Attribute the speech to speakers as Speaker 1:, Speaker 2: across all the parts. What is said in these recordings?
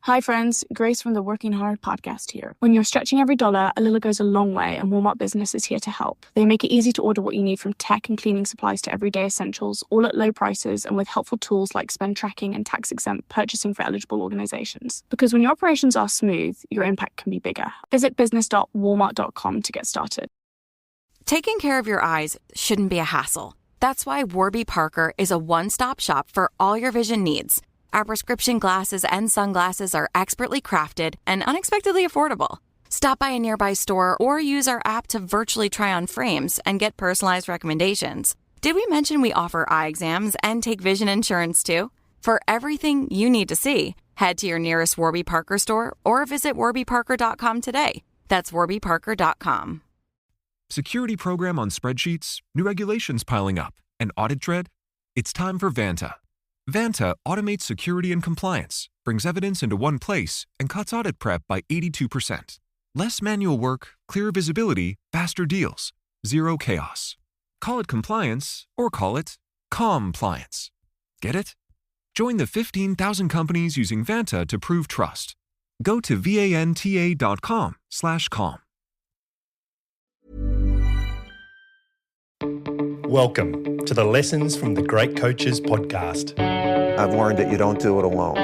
Speaker 1: Hi friends, Grace from the Working Hard podcast here. When you're stretching every dollar, a little goes a long way, and Walmart Business is here to help. They make it easy to order what you need, from tech and cleaning supplies to everyday essentials, all at low prices and with helpful tools like spend tracking and tax-exempt purchasing for eligible organizations. Because when your operations are smooth, your impact can be bigger. Visit business.walmart.com to get started.
Speaker 2: Taking care of your eyes shouldn't be a hassle. That's why Warby Parker is a one-stop shop for all your vision needs. Our prescription glasses and sunglasses are expertly crafted and unexpectedly affordable. Stop by a nearby store or use our app to virtually try on frames and get personalized recommendations. Did we mention we offer eye exams and take vision insurance too? For everything you need to see, head to your nearest Warby Parker store or visit warbyparker.com today. That's warbyparker.com.
Speaker 3: Security program on spreadsheets, new regulations piling up, and audit dread? It's time for Vanta. Vanta automates security and compliance, brings evidence into one place, and cuts audit prep by 82%. Less manual work, clearer visibility, faster deals, zero chaos. Call it compliance or call it compliance. Get it? Join the 15,000 companies using Vanta to prove trust. Go to vanta.com/calm.
Speaker 4: Welcome to the Lessons from the Great Coaches podcast.
Speaker 5: I've learned that you don't do it alone.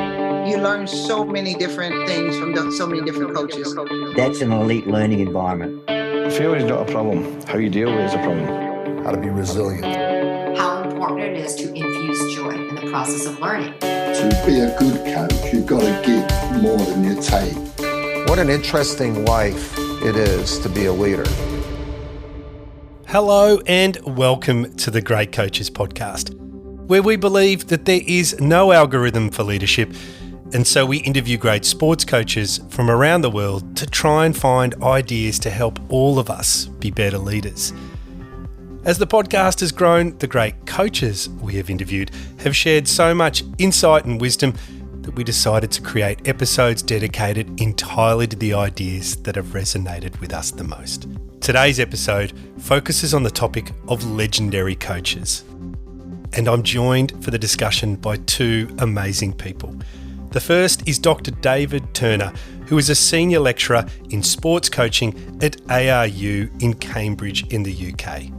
Speaker 6: You learn so many different things from so many different coaches.
Speaker 7: That's an elite learning environment.
Speaker 8: Failure is not a problem. How you deal with it is a problem.
Speaker 9: How to be resilient.
Speaker 10: How important it is to infuse joy in the process of learning.
Speaker 9: To be a good coach, you've got to give more than you take.
Speaker 5: What an interesting life it is to be a leader.
Speaker 4: Hello and welcome to the Great Coaches podcast, where we believe that there is no algorithm for leadership, and so we interview great sports coaches from around the world to try and find ideas to help all of us be better leaders. As the podcast has grown, the great coaches we have interviewed have shared so much insight and wisdom that we decided to create episodes dedicated entirely to the ideas that have resonated with us the most. Today's episode focuses on the topic of legendary coaches. And I'm joined for the discussion by two amazing people. The first is Dr. David Turner, who is a senior lecturer in sports coaching at ARU in Cambridge in the UK,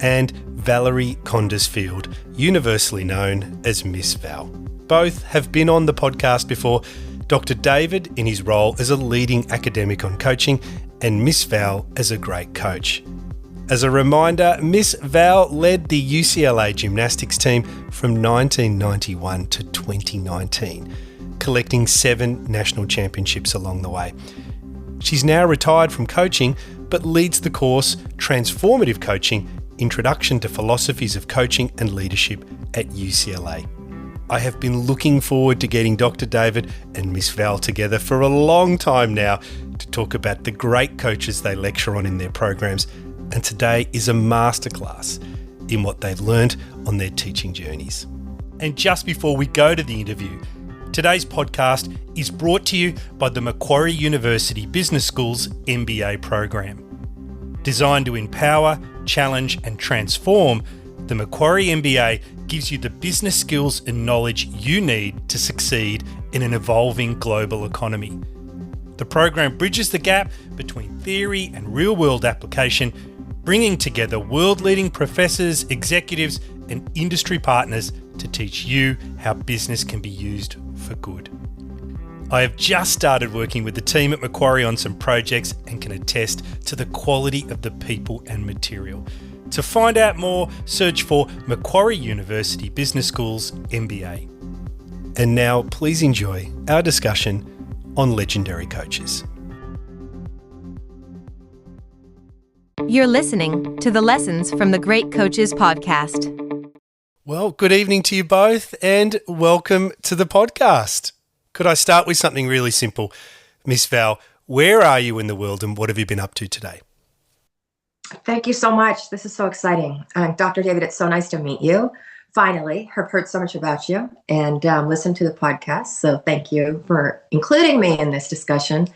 Speaker 4: and Valorie Kondos Field, universally known as Ms Val. Both have been on the podcast before, Dr. David in his role as a leading academic on coaching, and Ms Val as a great coach. As a reminder, Ms Val led the UCLA gymnastics team from 1991 to 2019, collecting 7 national championships along the way. She's now retired from coaching, but leads the course Transformative Coaching, Introduction to Philosophies of Coaching and Leadership at UCLA. I have been looking forward to getting Dr. David and Ms Val together for a long time now to talk about the great coaches they lecture on in their programs, and today is a masterclass in what they've learned on their teaching journeys. And just before we go to the interview, today's podcast is brought to you by the Macquarie University Business School's MBA program. Designed to empower, challenge and transform, the Macquarie MBA gives you the business skills and knowledge you need to succeed in an evolving global economy. The program bridges the gap between theory and real-world application, bringing together world-leading professors, executives, and industry partners to teach you how business can be used for good. I have just started working with the team at Macquarie on some projects and can attest to the quality of the people and material. To find out more, search for Macquarie University Business School's MBA. And now, please enjoy our discussion on legendary coaches.
Speaker 11: You're listening to the Lessons from the Great Coaches podcast.
Speaker 4: Well, good evening to you both and welcome to the podcast. Could I start with something really simple? Ms Val, where are you in the world and what have you been up to today?
Speaker 12: Thank you so much. This is so exciting. Dr. David, it's so nice to meet you. Finally, I've heard so much about you and listened to the podcast. So thank you for including me in this discussion.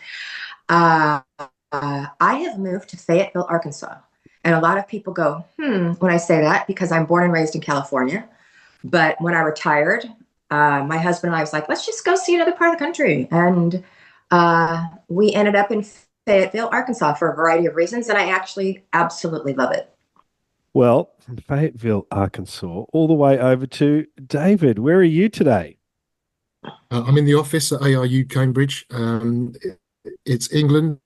Speaker 12: I have moved to Fayetteville, Arkansas. And a lot of people go, when I say that, because I'm born and raised in California. But when I retired, my husband and I was like, let's just go see another part of the country. And we ended up in Fayetteville, Arkansas for a variety of reasons. And I actually absolutely love it.
Speaker 4: Well, from Fayetteville, Arkansas, all the way over to David. Where are you today?
Speaker 13: I'm in the office at ARU Cambridge. It's England,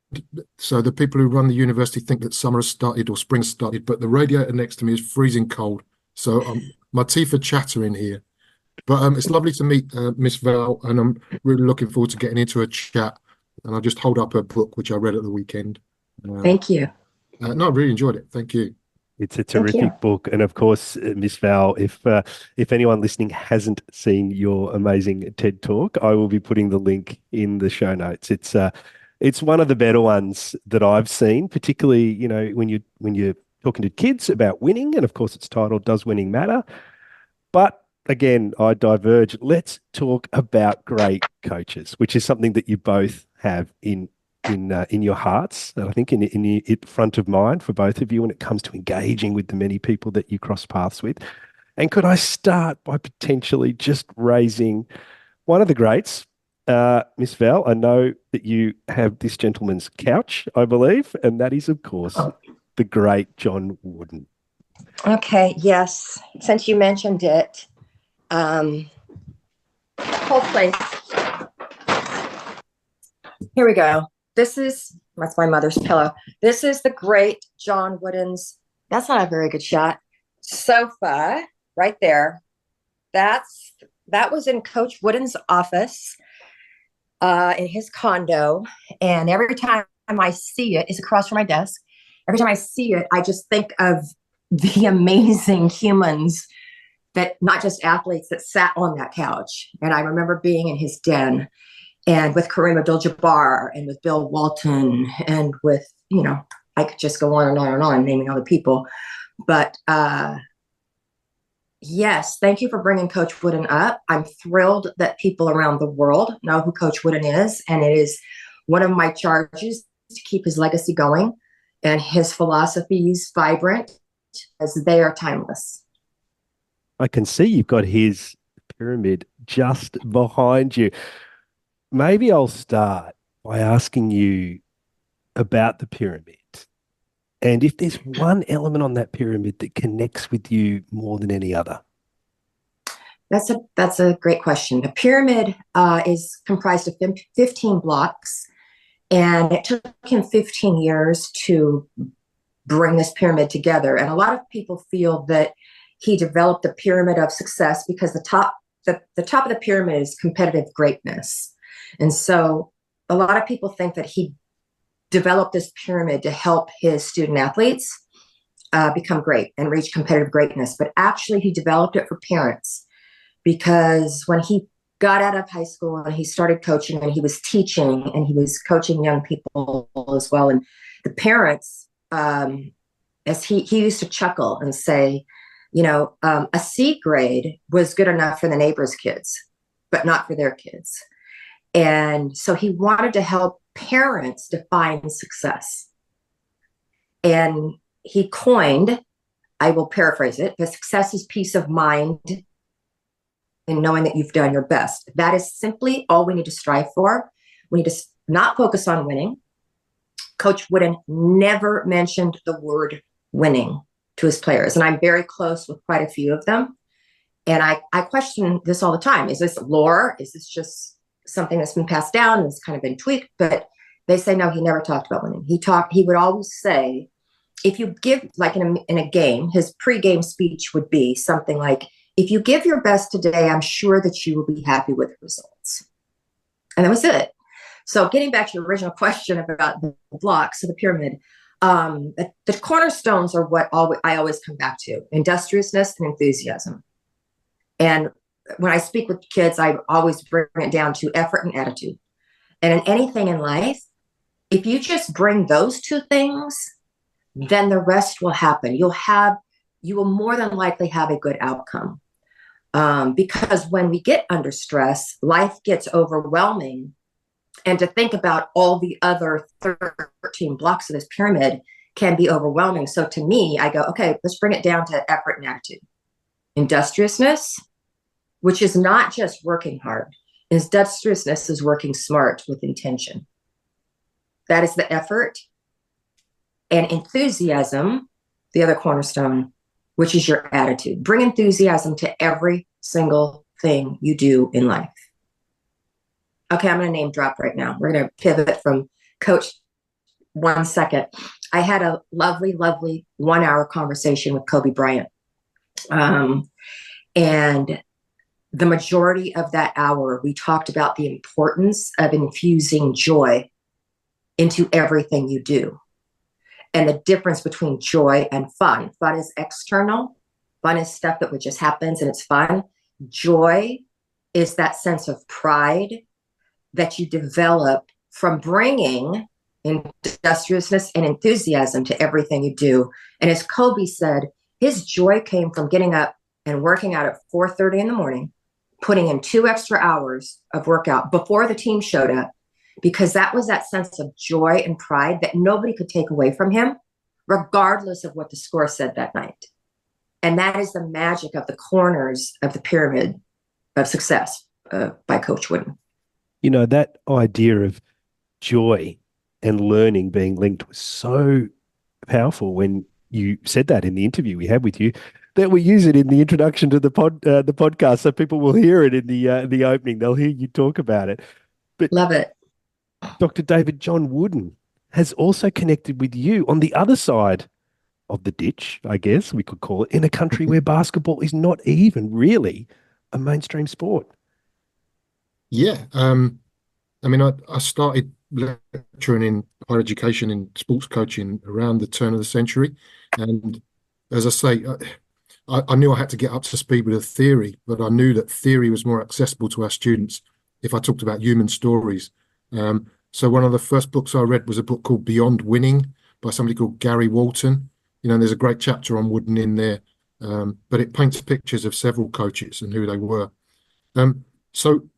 Speaker 13: so the people who run the university think that summer has started or spring started, but the radiator next to me is freezing cold. So my teeth are chattering here. But it's lovely to meet Ms Val, and I'm really looking forward to getting into a chat. And I'll just hold up her book, which I read at the weekend.
Speaker 12: Thank you.
Speaker 13: No, I really enjoyed it. Thank you.
Speaker 4: It's a terrific book. And of course, Ms Val, if anyone listening hasn't seen your amazing TED Talk, I will be putting the link in the show notes. It's one of the better ones that I've seen, particularly, you know, when you're talking to kids about winning. And of course, it's titled Does Winning Matter? But again, I diverge. Let's talk about great coaches, which is something that you both have in your hearts, and I think in front of mind for both of you when it comes to engaging with the many people that you cross paths with. And could I start by potentially just raising one of the greats, Ms Val? I know that you have this gentleman's couch, I believe, and that is, of course, the great John Wooden.
Speaker 12: Okay, yes. Since you mentioned it, hold place. Here we go. That's my mother's pillow. This is the great John Wooden's, that's not a very good shot, sofa right there. That was in Coach Wooden's office in his condo. And every time I see it, it's across from my desk. Every time I see it, I just think of the amazing humans that, not just athletes, that sat on that couch. And I remember being in his den, and with Kareem Abdul-Jabbar, and with Bill Walton, and with, you know, I could just go on and on and on naming other people. But yes, thank you for bringing Coach Wooden up. I'm thrilled that people around the world know who Coach Wooden is. And it is one of my charges to keep his legacy going and his philosophies vibrant, as they are timeless.
Speaker 4: I can see you've got his pyramid just behind you. Maybe I'll start by asking you about the pyramid, and if there's one element on that pyramid that connects with you more than any other.
Speaker 12: That's a great question. The pyramid is comprised of 15 blocks, and it took him 15 years to bring this pyramid together. And a lot of people feel that he developed the pyramid of success because the top of the pyramid is competitive greatness. And so a lot of people think that he developed this pyramid to help his student athletes become great and reach competitive greatness. But actually, he developed it for parents, because when he got out of high school and he started coaching, and he was teaching, and he was coaching young people as well. And the parents, as he used to chuckle and say, you know, a C grade was good enough for the neighbor's kids, but not for their kids. And so he wanted to help parents define success. And he coined, I will paraphrase it, the success is peace of mind in knowing that you've done your best. That is simply all we need to strive for. We need to not focus on winning. Coach Wooden never mentioned the word winning to his players. And I'm very close with quite a few of them. And I question this all the time. Is this lore? Is this just something that's been passed down and it's kind of been tweaked? But they say, no, he never talked about winning. He would always say, if you give, like in a game, his pre-game speech would be something like, if you give your best today, I'm sure that you will be happy with the results. And that was it. So getting back to your original question about the blocks of the pyramid, the cornerstones are what I always come back to: industriousness and enthusiasm. And when I speak with kids, I always bring it down to effort and attitude. And in anything in life, if you just bring those two things, then the rest will happen. You will more than likely have a good outcome. Because when we get under stress, life gets overwhelming. And to think about all the other 13 blocks of this pyramid can be overwhelming. So to me, I go, okay, let's bring it down to effort and attitude. Industriousness, which is not just working hard. Industriousness is working smart with intention. That is the effort. And enthusiasm, the other cornerstone, which is your attitude. Bring enthusiasm to every single thing you do in life. Okay, I'm going to name drop right now. We're going to pivot from coach 1 second. I had a lovely, lovely 1 hour conversation with Kobe Bryant. And the majority of that hour, we talked about the importance of infusing joy into everything you do. And the difference between joy and fun. Fun is external. Fun is stuff that just happens and it's fun. Joy is that sense of pride that you develop from bringing industriousness and enthusiasm to everything you do. And as Kobe said, his joy came from getting up and working out at 4:30 in the morning, putting in 2 extra hours of workout before the team showed up, because that was that sense of joy and pride that nobody could take away from him, regardless of what the score said that night. And that is the magic of the corners of the pyramid of success by Coach Wooden.
Speaker 4: You know, that idea of joy and learning being linked was so powerful when you said that in the interview we had with you, that we use it in the introduction to the podcast, so people will hear it in the opening. They'll hear you talk about it. But
Speaker 12: love it.
Speaker 4: Dr. David John Wooden has also connected with you on the other side of the ditch, I guess we could call it, in a country where basketball is not even really a mainstream sport.
Speaker 13: Yeah. I mean, I started lecturing in higher education in sports coaching around the turn of the century. And as I say, I knew I had to get up to speed with the theory, but I knew that theory was more accessible to our students if I talked about human stories. So one of the first books I read was a book called Beyond Winning by somebody called Gary Walton. You know, there's a great chapter on Wooden in there, but it paints pictures of several coaches and who they were. So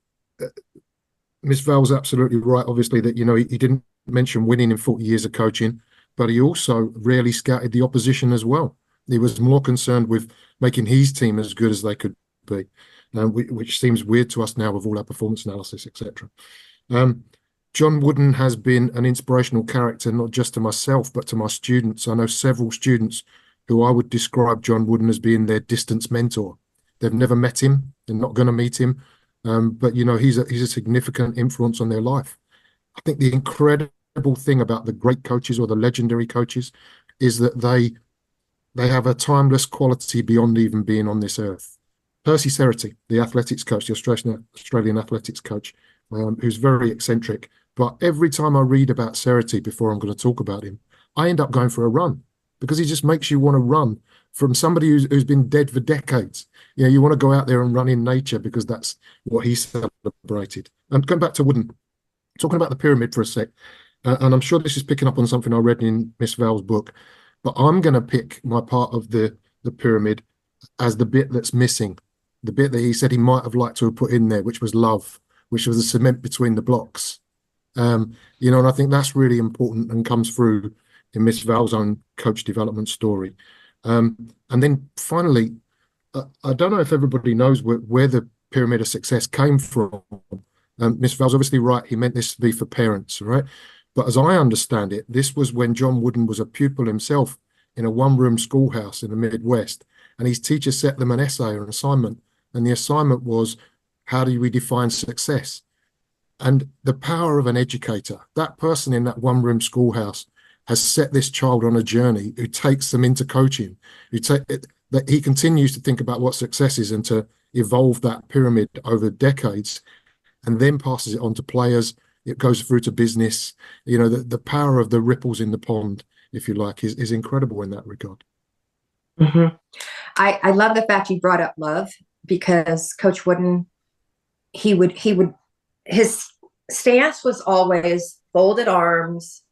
Speaker 13: Ms Val's absolutely right, obviously, that, you know, he didn't mention winning in 40 years of coaching, but he also rarely scouted the opposition as well. He was more concerned with making his team as good as they could be, which seems weird to us now with all our performance analysis, etc. John Wooden has been an inspirational character, not just to myself, but to my students. I know several students who I would describe John Wooden as being their distance mentor. They've never met him. They're not going to meet him. But, you know, he's a significant influence on their life. I think the incredible thing about the great coaches or the legendary coaches is that they have a timeless quality beyond even being on this earth. Percy Cerutty, the athletics coach, the Australian athletics coach, who's very eccentric. But every time I read about Cerutty before I'm going to talk about him, I end up going for a run because he just makes you want to run from somebody who's been dead for decades. You know, you want to go out there and run in nature because that's what he celebrated. And going back to Wooden, talking about the pyramid for a sec, and I'm sure this is picking up on something I read in Ms Val's book, but I'm going to pick my part of the pyramid as the bit that's missing, the bit that he said he might have liked to have put in there, which was love, which was the cement between the blocks. You know, and I think that's really important and comes through in Ms Val's own coach development story. And then finally, I don't know if everybody knows where the pyramid of success came from. Ms Val's obviously right. He meant this to be for parents, right? But as I understand it, this was when John Wooden was a pupil himself in a one-room schoolhouse in the Midwest. And his teacher set them an essay or an assignment. And the assignment was, how do we define success? And the power of an educator, that person in that one-room schoolhouse has set this child on a journey who takes them into coaching, that he continues to think about what success is and to evolve that pyramid over decades and then passes it on to players. It goes through to business. You know, the power of the ripples in the pond, if you like, is incredible in that regard.
Speaker 12: Mm-hmm. I love the fact you brought up love, because Coach Wooden, his stance was always folded arms.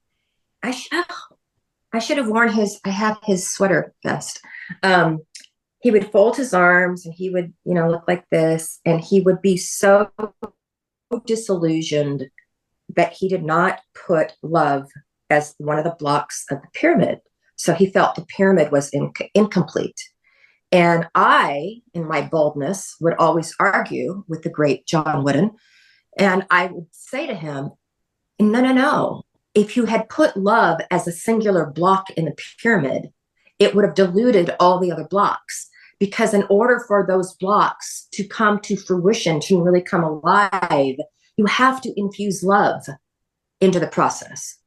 Speaker 12: I should have worn I have his sweater vest. He would fold his arms and he would, you know, look like this, and he would be so disillusioned that he did not put love as one of the blocks of the pyramid. So he felt the pyramid was incomplete. And I, in my boldness, would always argue with the great John Wooden. And I would say to him, no, no, no. If you had put love as a singular block in the pyramid, it would have diluted all the other blocks. Because in order for those blocks to come to fruition, to really come alive, you have to infuse love into the process.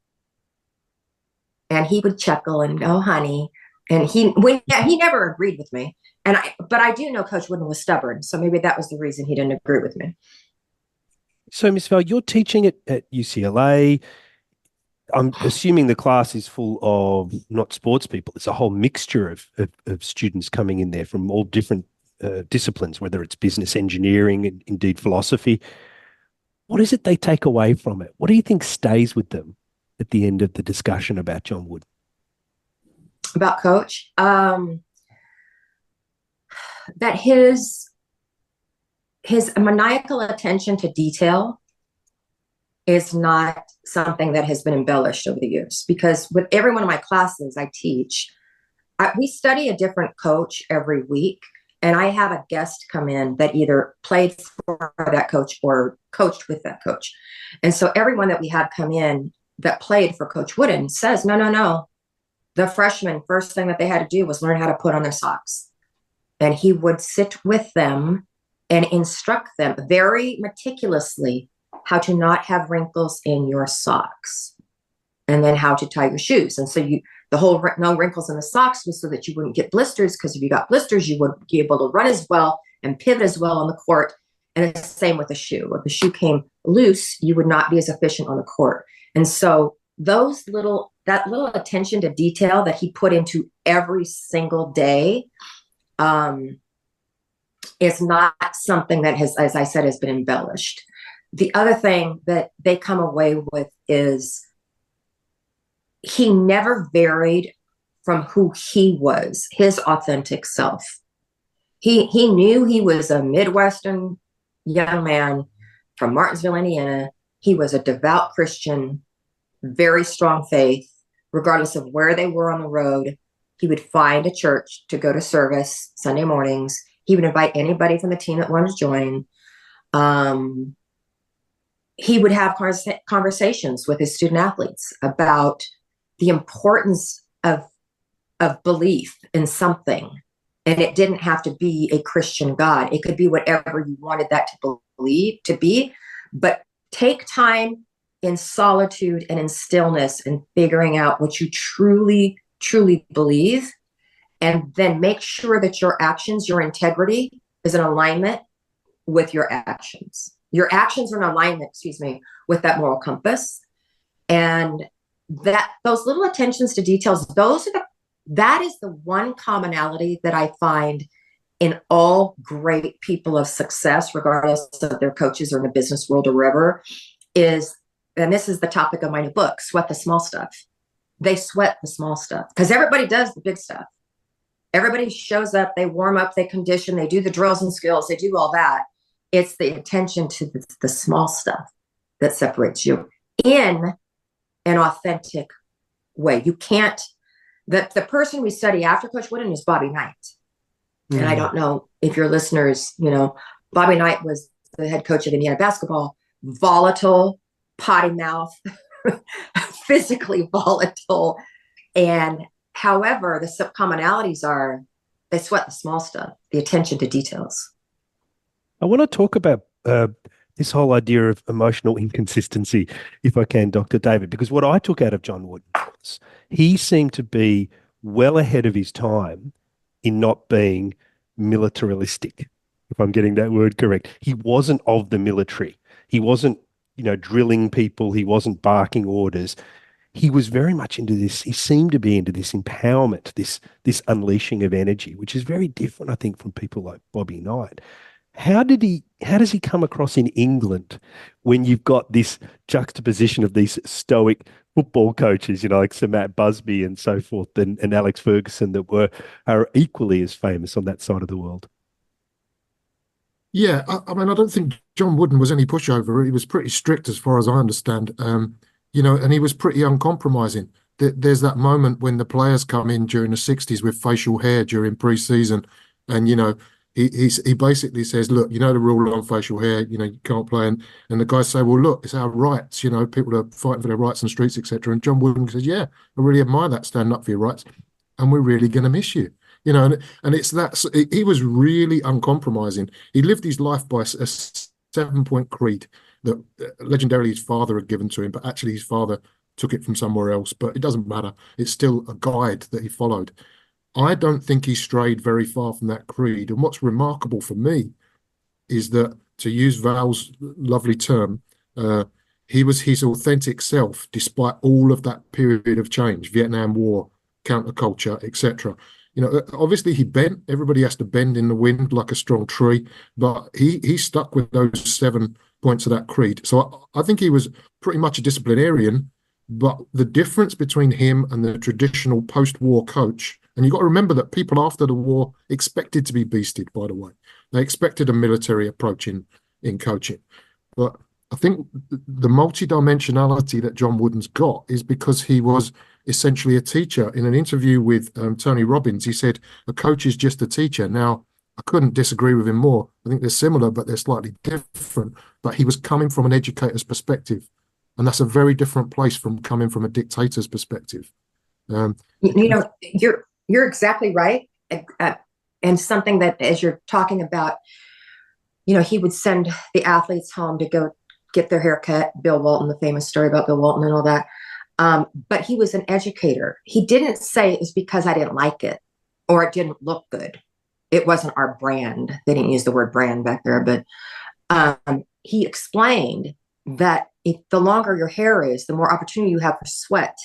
Speaker 12: And he would chuckle and go, honey. And he never agreed with me. But I do know Coach Wooden was stubborn. So maybe that was the reason he didn't agree with me.
Speaker 4: So, Ms Val, you're teaching at UCLA. I'm assuming the class is full of not sports people. It's a whole mixture of students coming in there from all different disciplines, whether it's business, engineering, and indeed philosophy. What is it they take away from it? What do you think stays with them at the end of the discussion about John Wooden?
Speaker 12: About Coach? That his maniacal attention to detail is not something that has been embellished over the years. Because with every one of my classes I teach, we study a different coach every week. And I have a guest come in that either played for that coach or coached with that coach. And so everyone that we have come in that played for Coach Wooden says, no, no, no. The freshmen, first thing that they had to do was learn how to put on their socks. And he would sit with them and instruct them very meticulously how to not have wrinkles in your socks, and then how to tie your shoes. And so the whole no wrinkles in the socks was so that you wouldn't get blisters, because if you got blisters, you wouldn't be able to run as well and pivot as well on the court. And it's the same with the shoe. If the shoe came loose, you would not be as efficient on the court. And so that little attention to detail that he put into every single day is not something that has, as I said, has been embellished. The other thing that they come away with is he never varied from who he was, his authentic self. He knew he was a Midwestern young man from Martinsville, Indiana. He was a devout Christian, very strong faith, regardless of where they were on the road. He would find a church to go to service Sunday mornings. He would invite anybody from the team that wanted to join. He would have conversations with his student athletes about the importance of belief in something. And it didn't have to be a Christian God. It could be whatever you wanted that to believe to be. But take time in solitude and in stillness and figuring out what you truly, truly believe. And then make sure that your actions, your integrity is in alignment with your actions. Your actions are in alignment, with that moral compass. And that those little attentions to details, that is the one commonality that I find in all great people of success, regardless of their coaches or in the business world or wherever, is, and this is the topic of my new book, Sweat the Small Stuff. They sweat the small stuff because everybody does the big stuff. Everybody shows up, they warm up, they condition, they do the drills and skills, they do all that. It's the attention to the small stuff that separates you in an authentic way. You can't, the person we study after Coach Wooden is Bobby Knight. And I don't know if your listeners, Bobby Knight was the head coach of Indiana basketball, volatile, potty mouth, physically volatile. And however, the commonalities are they sweat the small stuff, the attention to details.
Speaker 4: I want to talk about this whole idea of emotional inconsistency, if I can, Dr. David, because what I took out of John Wooden was he seemed to be well ahead of his time in not being militaristic, if I'm getting that word correct. He wasn't of the military. He wasn't, drilling people. He wasn't barking orders. He was very much into this. He seemed to be into this empowerment, this unleashing of energy, which is very different, I think, from people like Bobby Knight. How does he come across in England when you've got this juxtaposition of these stoic football coaches, like Sir Matt Busby and so forth, and Alex Ferguson that are equally as famous on that side of the world?
Speaker 13: Yeah, I mean, I don't think John Wooden was any pushover. He was pretty strict as far as I understand, and he was pretty uncompromising. There's that moment when the players come in during the 60s with facial hair during pre-season, And, he basically says, look, the rule on facial hair, you can't play. And the guys say, well, look, it's our rights, people are fighting for their rights on the streets, etc. And John Wooden says, yeah, I really admire that, standing up for your rights. And we're really going to miss you. And it's that he was really uncompromising. He lived his life by a 7-point creed that legendarily his father had given to him, but actually his father took it from somewhere else. But it doesn't matter. It's still a guide that he followed. I don't think he strayed very far from that creed. And what's remarkable for me is that, to use Val's lovely term, he was his authentic self despite all of that period of change, Vietnam War, counterculture, etc. Obviously he bent. Everybody has to bend in the wind like a strong tree, but he stuck with those 7 points of that creed. So I think he was pretty much a disciplinarian, but the difference between him and the traditional post-war coach, and you've got to remember that people after the war expected to be beasted, by the way. They expected a military approach in coaching. But I think the multidimensionality that John Wooden's got is because he was essentially a teacher. In an interview with Tony Robbins, he said, a coach is just a teacher. Now, I couldn't disagree with him more. I think they're similar, but they're slightly different. But he was coming from an educator's perspective. And that's a very different place from coming from a dictator's perspective.
Speaker 12: You're exactly right. And something that, as you're talking about, he would send the athletes home to go get their hair cut. Bill Walton, the famous story about Bill Walton and all that. But he was an educator. He didn't say it was because I didn't like it or it didn't look good. It wasn't our brand. They didn't use the word brand back there, but he explained that the longer your hair is, the more opportunity you have for sweat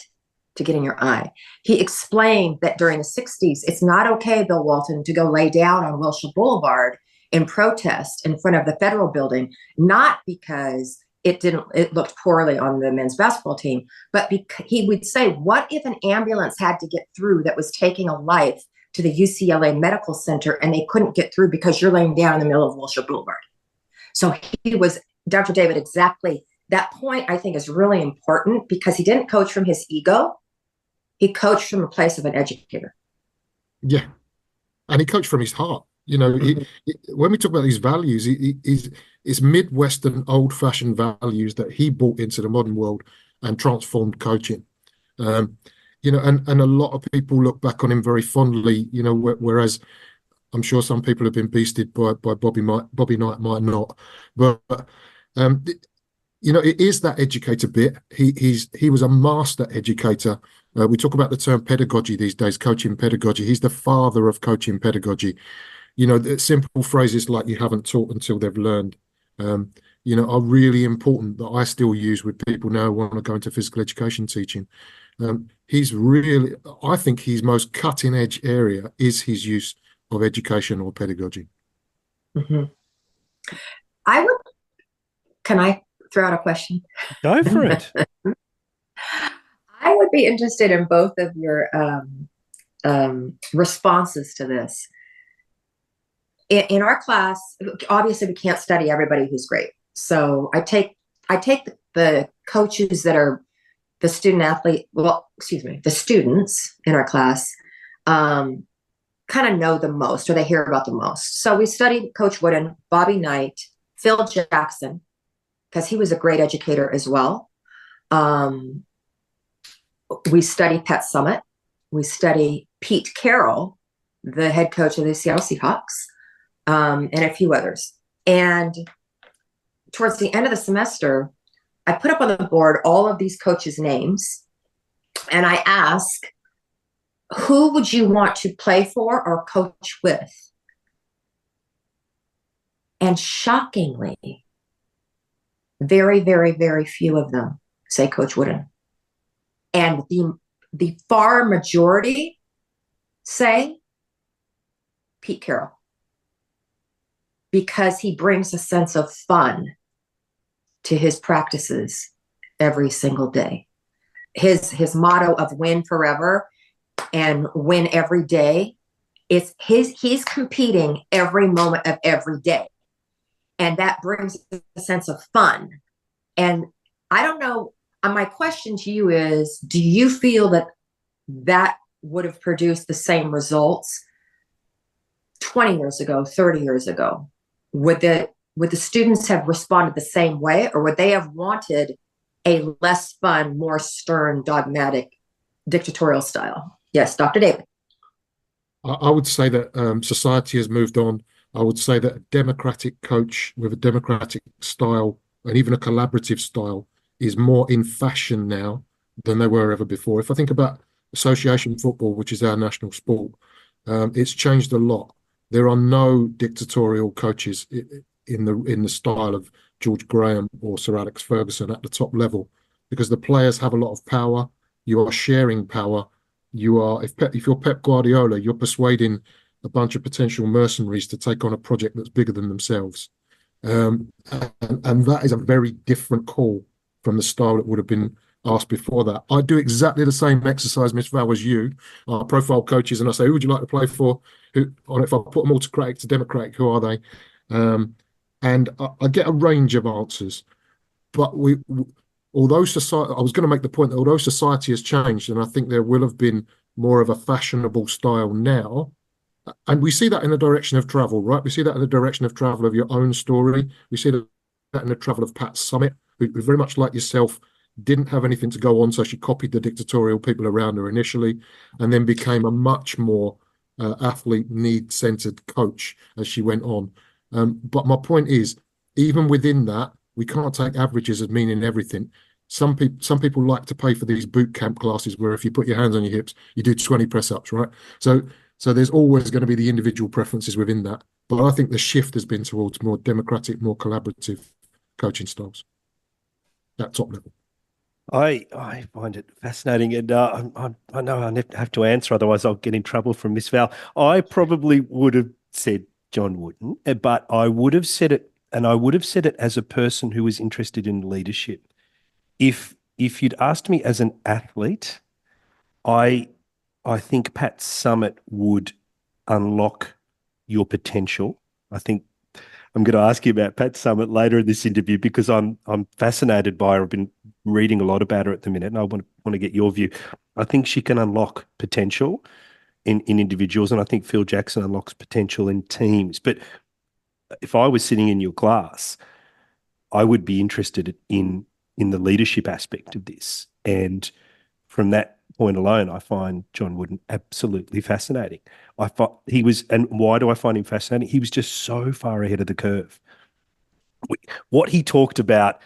Speaker 12: to get in your eye. He explained that during the 60s, it's not okay, Bill Walton, to go lay down on Wilshire Boulevard in protest in front of the federal building, not because it looked poorly on the men's basketball team, but he would say, what if an ambulance had to get through that was taking a life to the UCLA Medical Center and they couldn't get through because you're laying down in the middle of Wilshire Boulevard? So he was, Dr. David, exactly that point, I think, is really important because he didn't coach from his ego. He coached from a place of an educator.
Speaker 13: Yeah. And he coached from his heart. When we talk about these values, it's Midwestern old-fashioned values that he brought into the modern world and transformed coaching. And a lot of people look back on him very fondly, whereas I'm sure some people have been beasted by Bobby Knight, might not. But it is that educator bit. He was a master educator. We talk about the term pedagogy these days, coaching pedagogy. He's the father of coaching pedagogy. The simple phrases like "you haven't taught until they've learned," are really important that I still use with people now who want to go into physical education teaching. I think his most cutting edge area is his use of education or pedagogy.
Speaker 12: Mm-hmm. Can I throw out a question?
Speaker 4: Go for it.
Speaker 12: I would be interested in both of your responses to this. In our class, obviously we can't study everybody who's great. So I take the coaches that are the the students in our class kind of know the most, or they hear about the most. So we studied Coach Wooden, Bobby Knight, Phil Jackson, because he was a great educator as well. We study Pat Summitt. We study Pete Carroll, the head coach of the Seattle Seahawks, and a few others. And towards the end of the semester, I put up on the board all of these coaches' names, and I ask, who would you want to play for or coach with? And shockingly, very, very, very few of them say Coach Wooden. And the far majority say Pete Carroll, because he brings a sense of fun to his practices every single day. His motto of win forever and win every day, he's competing every moment of every day. And that brings a sense of fun. And I don't know, my question to you is, do you feel that would have produced the same results 20 years ago, 30 years ago, would the students have responded the same way, or would they have wanted a less fun, more stern, dogmatic, dictatorial style? Yes, Dr. David.
Speaker 13: I would say that society has moved on. I would say that a democratic coach with a democratic style and even a collaborative style is more in fashion now than they were ever before. If I think about association football, which is our national sport, it's changed a lot. There are no dictatorial coaches in the style of George Graham or Sir Alex Ferguson at the top level, because the players have a lot of power. You are sharing power. You are, if you're Pep Guardiola, you're persuading a bunch of potential mercenaries to take on a project that's bigger than themselves. And that is a very different call from the style that would have been asked before that. I do exactly the same exercise, Ms Val, as you, our profile coaches, and I say, who would you like to play for? If I put them autocratic to democratic, who are they? And I get a range of answers. But although society, I was going to make the point that although society has changed, and I think there will have been more of a fashionable style now, and we see that in the direction of travel, right? We see that in the direction of travel of your own story. We see that in the travel of Pat Summitt, who very much like yourself, didn't have anything to go on, so she copied the dictatorial people around her initially, and then became a much more athlete need-centered coach as she went on. But my point is, even within that, we can't take averages as meaning everything. Some people like to pay for these boot camp classes where if you put your hands on your hips, you do 20 press-ups, right? So there's always going to be the individual preferences within that. But I think the shift has been towards more democratic, more collaborative coaching styles at top level.
Speaker 4: I find it fascinating, and I know I have to answer, otherwise I'll get in trouble from Ms Val. I probably would have said John Wooden, but I would have said it, and I would have said it as a person who was interested in leadership. If you'd asked me as an athlete, I think Pat Summitt would unlock your potential. I think I'm going to ask you about Pat Summitt later in this interview because I'm fascinated by her. I've been reading a lot about her at the minute, and I want to get your view. I think she can unlock potential in individuals, and I think Phil Jackson unlocks potential in teams. But if I was sitting in your class, I would be interested in the leadership aspect of this. And from that point alone, I find John Wooden absolutely fascinating. I thought he was, and why do I find him fascinating? He was just so far ahead of the curve. What he talked about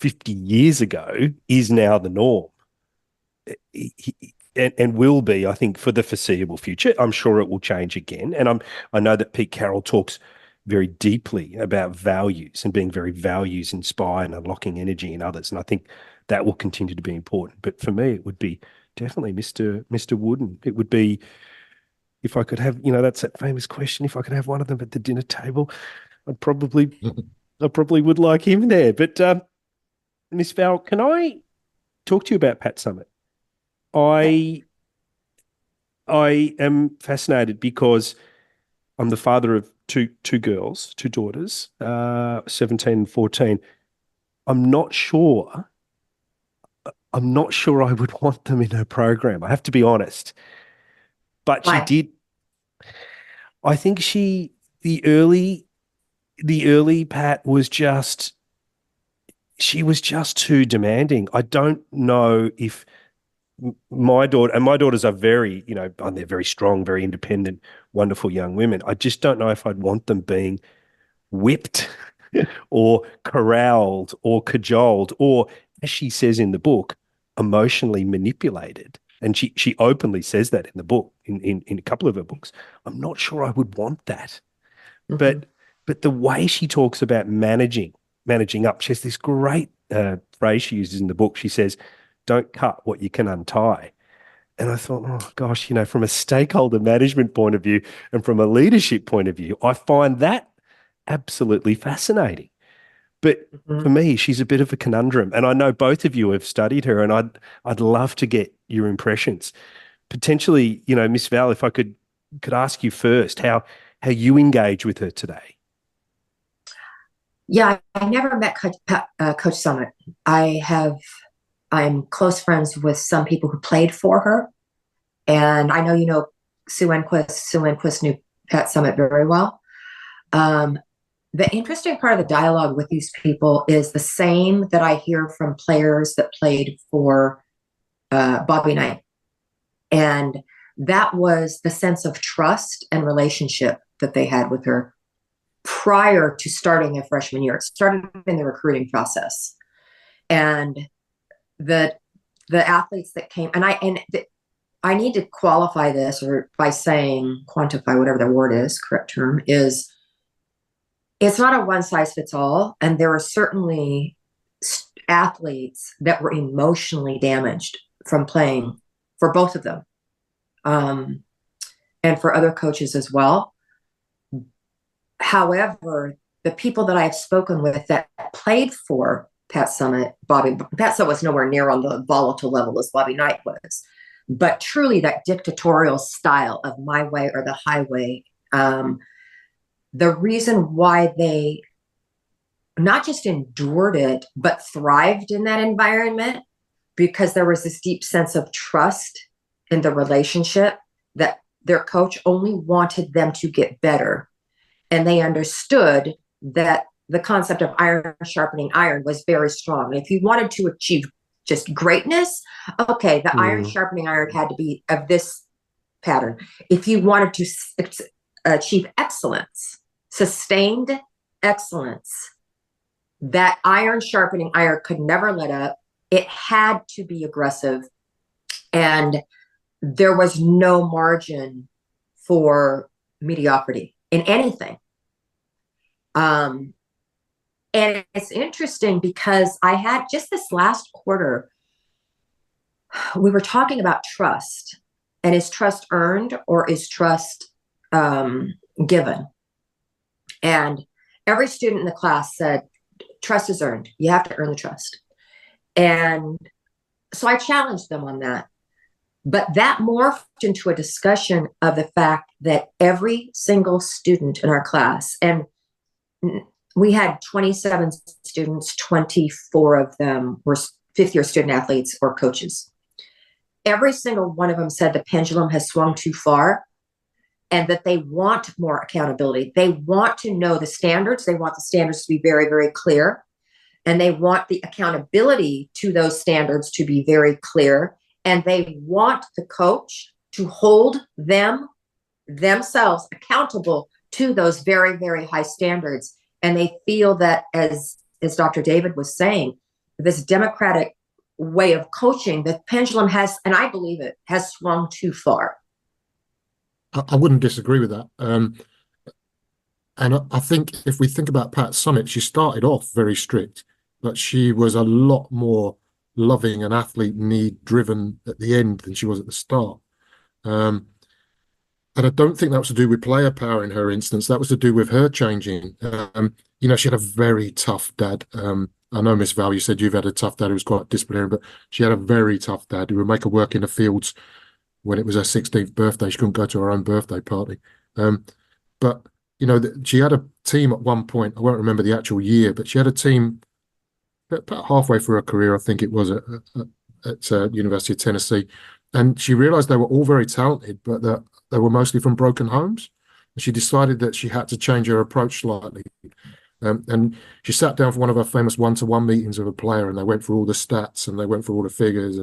Speaker 4: 50 years ago is now the norm. And will be, I think, for the foreseeable future. I'm sure it will change again. And I know that Pete Carroll talks very deeply about values and being very values inspired and unlocking energy in others. And I think that will continue to be important. But for me, it would be definitely Mr. Wooden. It would be, if I could have, that's that famous question, if I could have one of them at the dinner table, I probably would like him there. But Ms Val, can I talk to you about Pat Summitt? I am fascinated because I'm the father of two girls, two daughters, 17 and 14. I'm not sure I would want them in her program. I have to be honest. But
Speaker 12: Why?
Speaker 4: she did. I think the early Pat was just, she was just too demanding. I don't know if my daughters are very, they're very strong, very independent, wonderful young women. I just don't know if I'd want them being whipped or corralled or cajoled or, as she says in the book, emotionally manipulated. And she openly says that in the book, in a couple of her books. I'm not sure I would want that. Mm-hmm. But the way she talks about managing up, she has this great phrase she uses in the book. She says, "Don't cut what you can untie." And I thought, oh gosh, from a stakeholder management point of view and from a leadership point of view, I find that absolutely fascinating. But for me, she's a bit of a conundrum. And I know both of you have studied her, and I'd love to get your impressions. Potentially, Ms Val, if I could ask you first how you engage with her today.
Speaker 12: Yeah, I never met Coach Summitt. I'm close friends with some people who played for her. And I know Sue Enquist knew Pat Summitt very well. The interesting part of the dialogue with these people is the same that I hear from players that played for Bobby Knight. And that was the sense of trust and relationship that they had with her prior to starting their freshman year. It started in the recruiting process. And the athletes that came, and I need to qualify this, or by saying, quantify, whatever the word is, correct term, is it's not a one size fits all. And there are certainly athletes that were emotionally damaged from playing for both of them. And for other coaches as well. However, the people that I've spoken with that played for Pat Summitt, Pat Summitt was nowhere near on the volatile level as Bobby Knight was, but truly that dictatorial style of my way or the highway. The reason why they not just endured it, but thrived in that environment, because there was this deep sense of trust in the relationship, that their coach only wanted them to get better. And they understood that the concept of iron sharpening iron was very strong. If you wanted to achieve just greatness, okay, the iron sharpening iron had to be of this pattern. If you wanted to achieve excellence, sustained excellence, that iron sharpening iron could never let up. It had to be aggressive. And there was no margin for mediocrity in anything. And it's interesting because I had just this last quarter, we were talking about trust, and is trust earned or is trust given? And every student in the class said, trust is earned. You have to earn the trust. And so I challenged them on that. But that morphed into a discussion of the fact that every single student in our class, and we had 27 students, 24 of them were fifth-year student athletes or coaches. Every single one of them said the pendulum has swung too far and that they want more accountability. They want to know the standards. They want the standards to be very, very clear. And they want the accountability to those standards to be very clear. And they want the coach to hold themselves accountable to those very, very high standards. And they feel that, as Dr. David was saying, this democratic way of coaching, the pendulum has, and I believe it, has swung too far.
Speaker 13: I wouldn't disagree with that. And I think if we think about Pat Summitt, she started off very strict, but she was a lot more loving and athlete need driven at the end than she was at the start. And I don't think that was to do with player power in her instance. That was to do with her changing. She had a very tough dad. I know, Ms Val, you said you've had a tough dad who was quite disciplinarian, but she had a very tough dad who would make her work in the fields when it was her 16th birthday. She couldn't go to her own birthday party. But she had a team at one point. I won't remember the actual year, but she had a team about halfway through her career, I think it was, at University of Tennessee. And she realized they were all very talented, but that they were mostly from broken homes. And she decided that she had to change her approach slightly. And she sat down for one of her famous one-to-one meetings with a player, and they went through all the stats and they went through all the figures.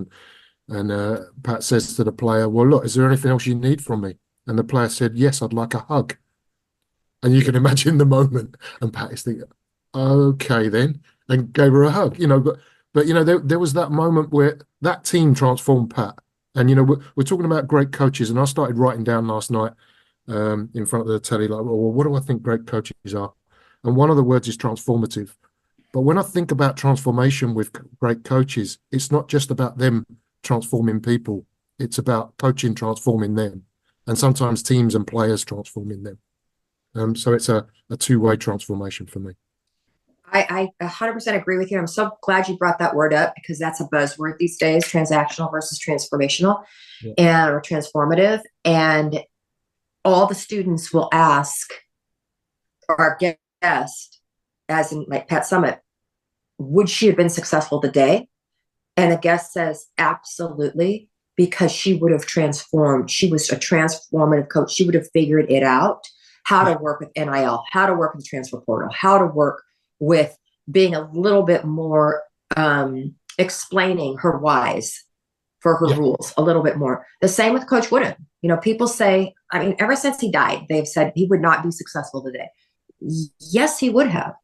Speaker 13: And Pat says to the player, well, look, is there anything else you need from me? And the player said, yes, I'd like a hug. And you can imagine the moment. And Pat is thinking, okay, then, and gave her a hug, but there was that moment where that team transformed Pat. And, we're talking about great coaches. And I started writing down last night in front of the telly, like, well, what do I think great coaches are? And one of the words is transformative. But when I think about transformation with great coaches, it's not just about them transforming people. It's about coaching transforming them. And sometimes teams and players transforming them. So it's a two-way transformation for me.
Speaker 12: I 100% agree with you. I'm so glad you brought that word up, because that's a buzzword these days, transactional versus transformational, or transformative. And all the students will ask our guest, as in like Pat Summitt, would she have been successful today? And the guest says, absolutely, because she would have transformed. She was a transformative coach. She would have figured it out. how to work with NIL, how to work with the transfer portal, how to work with being a little bit more explaining her whys for her rules a little bit more. The same with Coach Wooden. You know, people say, I mean, ever since he died, they've said he would not be successful today. Yes, he would have,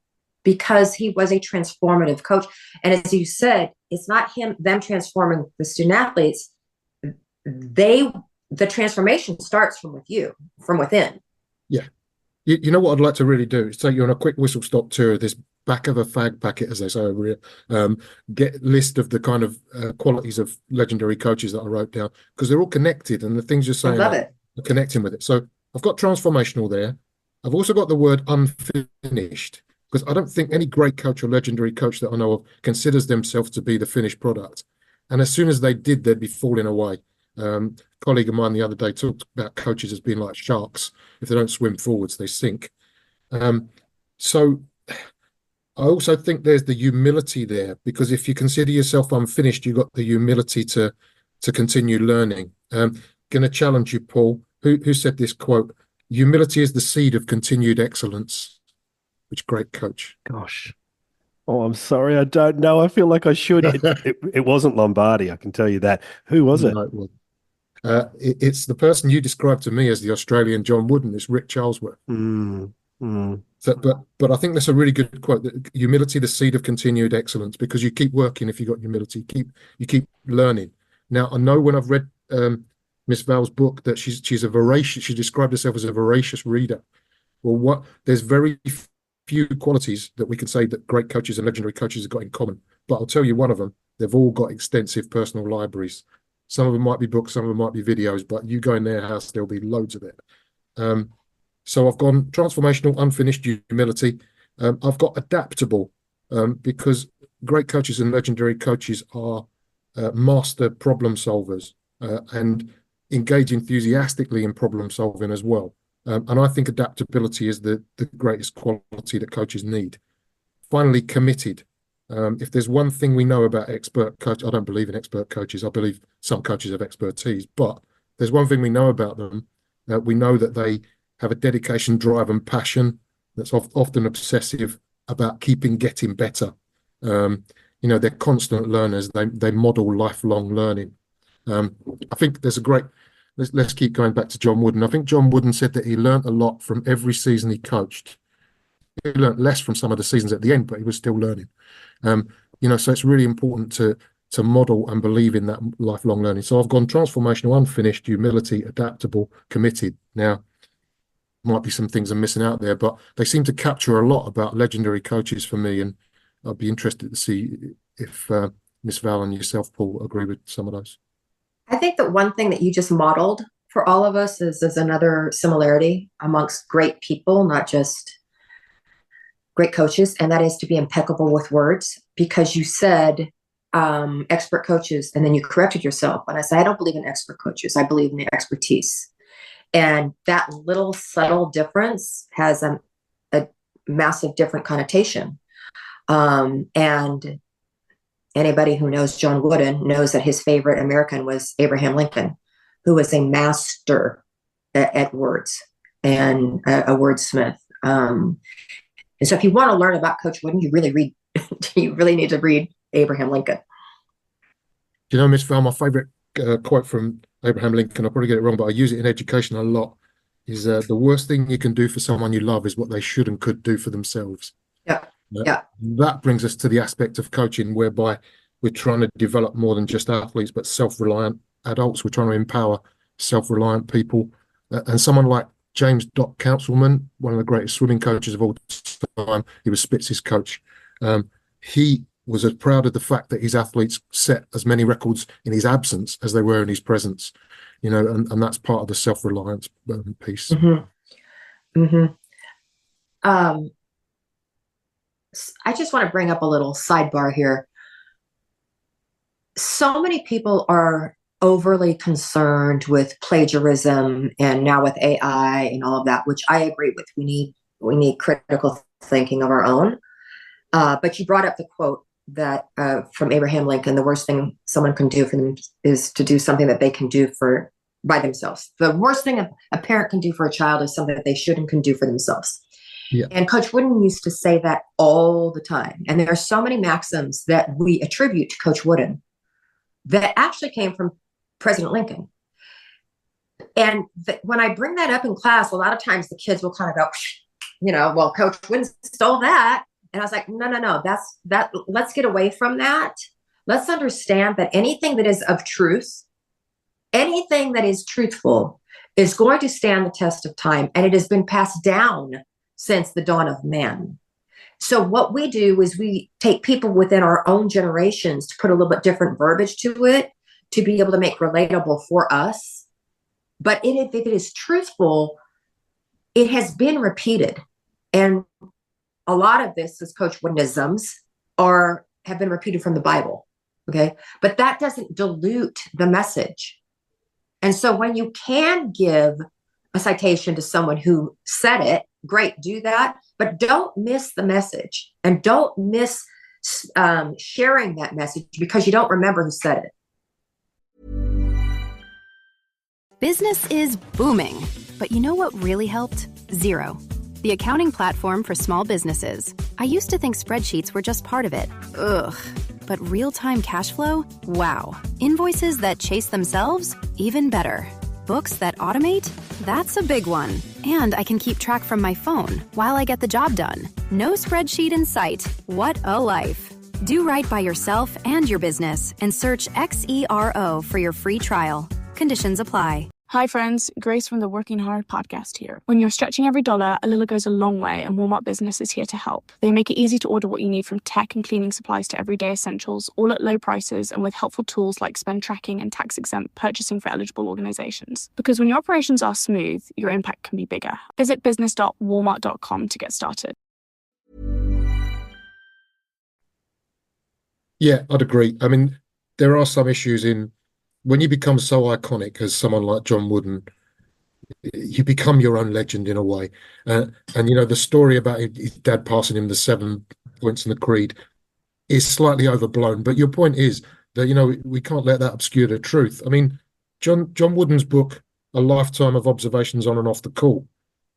Speaker 12: because he was a transformative coach. And as you said, it's not them transforming the student athletes. The transformation starts from within.
Speaker 13: Yeah. You know what I'd like to really do is take you on a quick whistle stop tour of this back of a fag packet, as they say over here. Get list of the kind of qualities of legendary coaches that I wrote down, because they're all connected, and the things you're saying are connecting with it. So I've got transformational there. I've also got the word unfinished, because I don't think any great coach or legendary coach that I know of considers themselves to be the finished product. And as soon as they did, they'd be falling away. A colleague of mine the other day talked about coaches as being like sharks. If they don't swim forwards, they sink. So I also think there's the humility there, because if you consider yourself unfinished, you've got the humility to continue learning. Going to challenge you, Paul. Who said this quote? Humility is the seed of continued excellence. Which great coach.
Speaker 14: Gosh. Oh, I'm sorry. I don't know. I feel like I should. It wasn't Lombardi. I can tell you that. Who was it?
Speaker 13: No, it wasn't. It's the person you described to me as the Australian John Wooden. It's Rick Charlesworth. So, but I think that's a really good quote. That humility, the seed of continued excellence, because you keep working if you've got humility. You keep learning. Now, I know when I've read Ms Val's book that she's a voracious. She described herself as a voracious reader. Well, there's very few qualities that we can say that great coaches and legendary coaches have got in common. But I'll tell you one of them. They've all got extensive personal libraries. Some of them might be books, some of them might be videos, but you go in their house, there'll be loads of it. So I've gone transformational, unfinished, humility. I've got adaptable, because great coaches and legendary coaches are master problem solvers and engage enthusiastically in problem solving as well. And I think adaptability is the greatest quality that coaches need. Finally, committed. If there's one thing we know about expert coach, I don't believe in expert coaches. I believe some coaches have expertise, but there's one thing we know about them. We know that they have a dedication, drive, and passion that's often obsessive about getting better. They're constant learners. They model lifelong learning. I think there's a great. Let's keep going back to John Wooden. I think John Wooden said that he learned a lot from every season he coached. He learned less from some of the seasons at the end, but he was still learning. So it's really important to model and believe in that lifelong learning. So I've gone transformational, unfinished, humility, adaptable, committed. Now, might be some things I'm missing out there, but they seem to capture a lot about legendary coaches for me, and I'd be interested to see if Ms Val and yourself, Paul, agree with some of those.
Speaker 12: I think that one thing that you just modeled for all of us is another similarity amongst great people, not just great coaches, and that is to be impeccable with words, because you said expert coaches, and then you corrected yourself. And I said, I don't believe in expert coaches. I believe in the expertise. And that little subtle difference has a massive different connotation. And anybody who knows John Wooden knows that his favorite American was Abraham Lincoln, who was a master at words and a wordsmith. And so if you want to learn about Coach Wooden, you really need to read Abraham Lincoln.
Speaker 13: Do you know, Ms Val, my favorite quote from Abraham Lincoln, I'll probably get it wrong, but I use it in education a lot, is the worst thing you can do for someone you love is what they should and could do for themselves.
Speaker 12: Yeah.
Speaker 13: That brings us to the aspect of coaching whereby we're trying to develop more than just athletes, but self-reliant adults. We're trying to empower self-reliant people. And someone like James Doc Councilman, one of the greatest swimming coaches of all time, he was Spitz's coach. He was as proud of the fact that his athletes set as many records in his absence as they were in his presence, and that's part of the self-reliance piece.
Speaker 12: I just want to bring up a little sidebar here. So many people are overly concerned with plagiarism, and now with AI and all of that, which I agree with. We need critical thinking of our own. But you brought up the quote that from Abraham Lincoln: the worst thing someone can do for them is to do something that they can do for by themselves. The worst thing a parent can do for a child is something that they should and can do for themselves.
Speaker 13: Yeah.
Speaker 12: And Coach Wooden used to say that all the time. And there are so many maxims that we attribute to Coach Wooden that actually came from President Lincoln. And when I bring that up in class, a lot of times the kids will kind of go, well, Coach Wooden stole that. And I was like, no, let's get away from that. Let's understand that anything that is of truth, anything that is truthful is going to stand the test of time. And it has been passed down since the dawn of man. So what we do is we take people within our own generations to put a little bit different verbiage to it, to be able to make relatable for us. But if it is truthful, it has been repeated. And a lot of this is Coach Woodenisms have been repeated from the Bible. Okay. But that doesn't dilute the message. And so when you can give a citation to someone who said it, great, do that, but don't miss the message and don't miss sharing that message because you don't remember who said it.
Speaker 15: Business is booming, but you know what really helped? Xero, the accounting platform for small businesses. I used to think spreadsheets were just part of it. Ugh. But real-time cash flow? Wow. Invoices that chase themselves? Even better. Books that automate? That's a big one. And I can keep track from my phone while I get the job done. No spreadsheet in sight. What a life. Do right by yourself and your business and search Xero for your free trial. Conditions apply.
Speaker 1: Hi friends, Grace from the Working Hard podcast here. When you're stretching every dollar, a little goes a long way, and Walmart Business is here to help. They make it easy to order what you need from tech and cleaning supplies to everyday essentials, all at low prices and with helpful tools like spend tracking and tax-exempt purchasing for eligible organizations. Because when your operations are smooth, your impact can be bigger. Visit business.walmart.com to get started.
Speaker 13: Yeah, I'd agree. I mean, there are some issues when you become so iconic as someone like John Wooden, you become your own legend in a way. And the story about his dad passing him the 7 points in the creed is slightly overblown. But your point is that, we can't let that obscure the truth. I mean, John Wooden's book, A Lifetime of Observations on and Off the Court,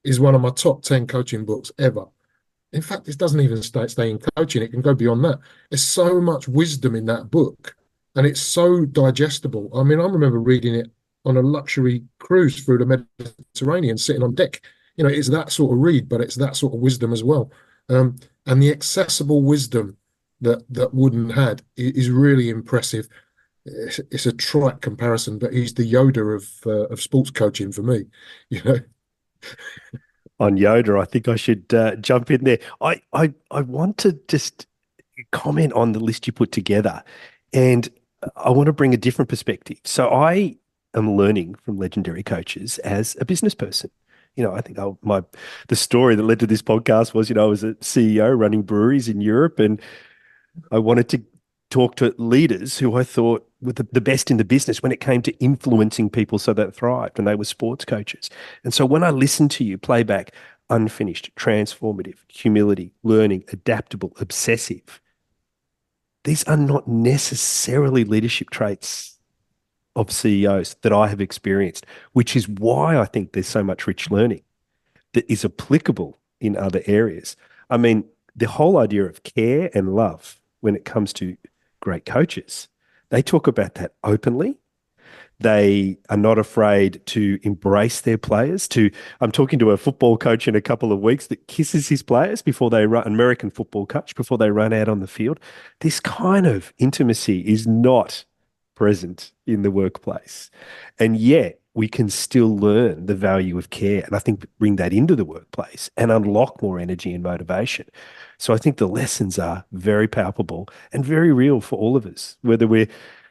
Speaker 13: is one of my top 10 coaching books ever. In fact, it doesn't even stay in coaching. It can go beyond that. There's so much wisdom in that book. And it's so digestible. I mean, I remember reading it on a luxury cruise through the Mediterranean, sitting on deck. It's that sort of read, but it's that sort of wisdom as well. And the accessible wisdom that Wooden had is really impressive. It's a trite comparison, but he's the Yoda of sports coaching for me.
Speaker 14: On Yoda, I think I should jump in there. I want to just comment on the list you put together, and I want to bring a different perspective. So I am learning from legendary coaches as a business person. I think the story that led to this podcast was, I was a CEO running breweries in Europe, and I wanted to talk to leaders who I thought were the best in the business when it came to influencing people so that thrived, and they were sports coaches. And so when I listened to you play back unfinished, transformative, humility, learning, adaptable, obsessive, these are not necessarily leadership traits of CEOs that I have experienced, which is why I think there's so much rich learning that is applicable in other areas. I mean, the whole idea of care and love when it comes to great coaches, they talk about that openly. They are not afraid to embrace their players. I'm talking to a football coach in a couple of weeks that kisses his players before they run, an American football coach, before they run out on the field. This kind of intimacy is not present in the workplace. And yet we can still learn the value of care, and I think bring that into the workplace and unlock more energy and motivation. So I think the lessons are very palpable and very real for all of us, whether we're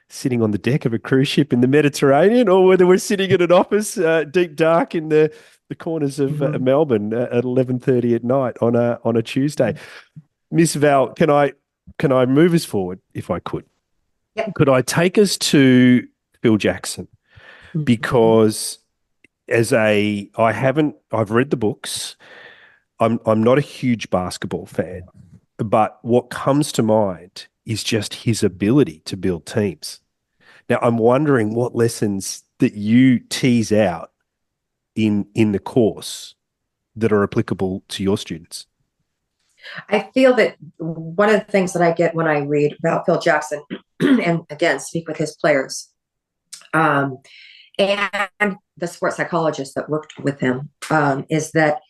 Speaker 14: sitting on the deck of a cruise ship in the Mediterranean or whether we're sitting in an office deep dark in the corners of Melbourne at 11:30 at night on a Tuesday. Ms Val, can I move us forward if I could?
Speaker 12: Yep.
Speaker 14: Could I take us to Phil Jackson? Because I've read the books. I'm not a huge basketball fan, but what comes to mind is just his ability to build teams. Now, I'm wondering what lessons that you tease out in the course that are applicable to your students?
Speaker 12: I feel that one of the things that I get when I read about Phil Jackson and again speak with his players, and the sports psychologist that worked with him, is that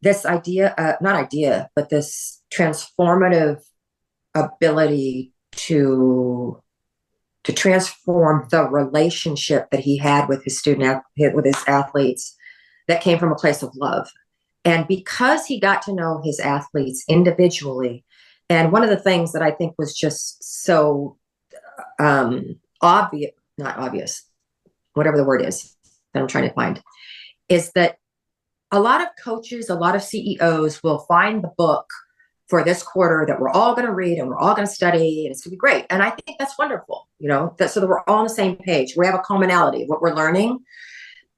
Speaker 12: this idea, not idea, but this transformative ability to transform the relationship that he had with his with his athletes, that came from a place of love. And because he got to know his athletes individually, and one of the things that I think was just so obvious, not obvious, whatever the word is that I'm trying to find, is that a lot of coaches, a lot of CEOs will find the book for this quarter that we're all going to read and we're all going to study and it's going to be great. And I think that's wonderful, so that we're all on the same page. We have a commonality of what we're learning.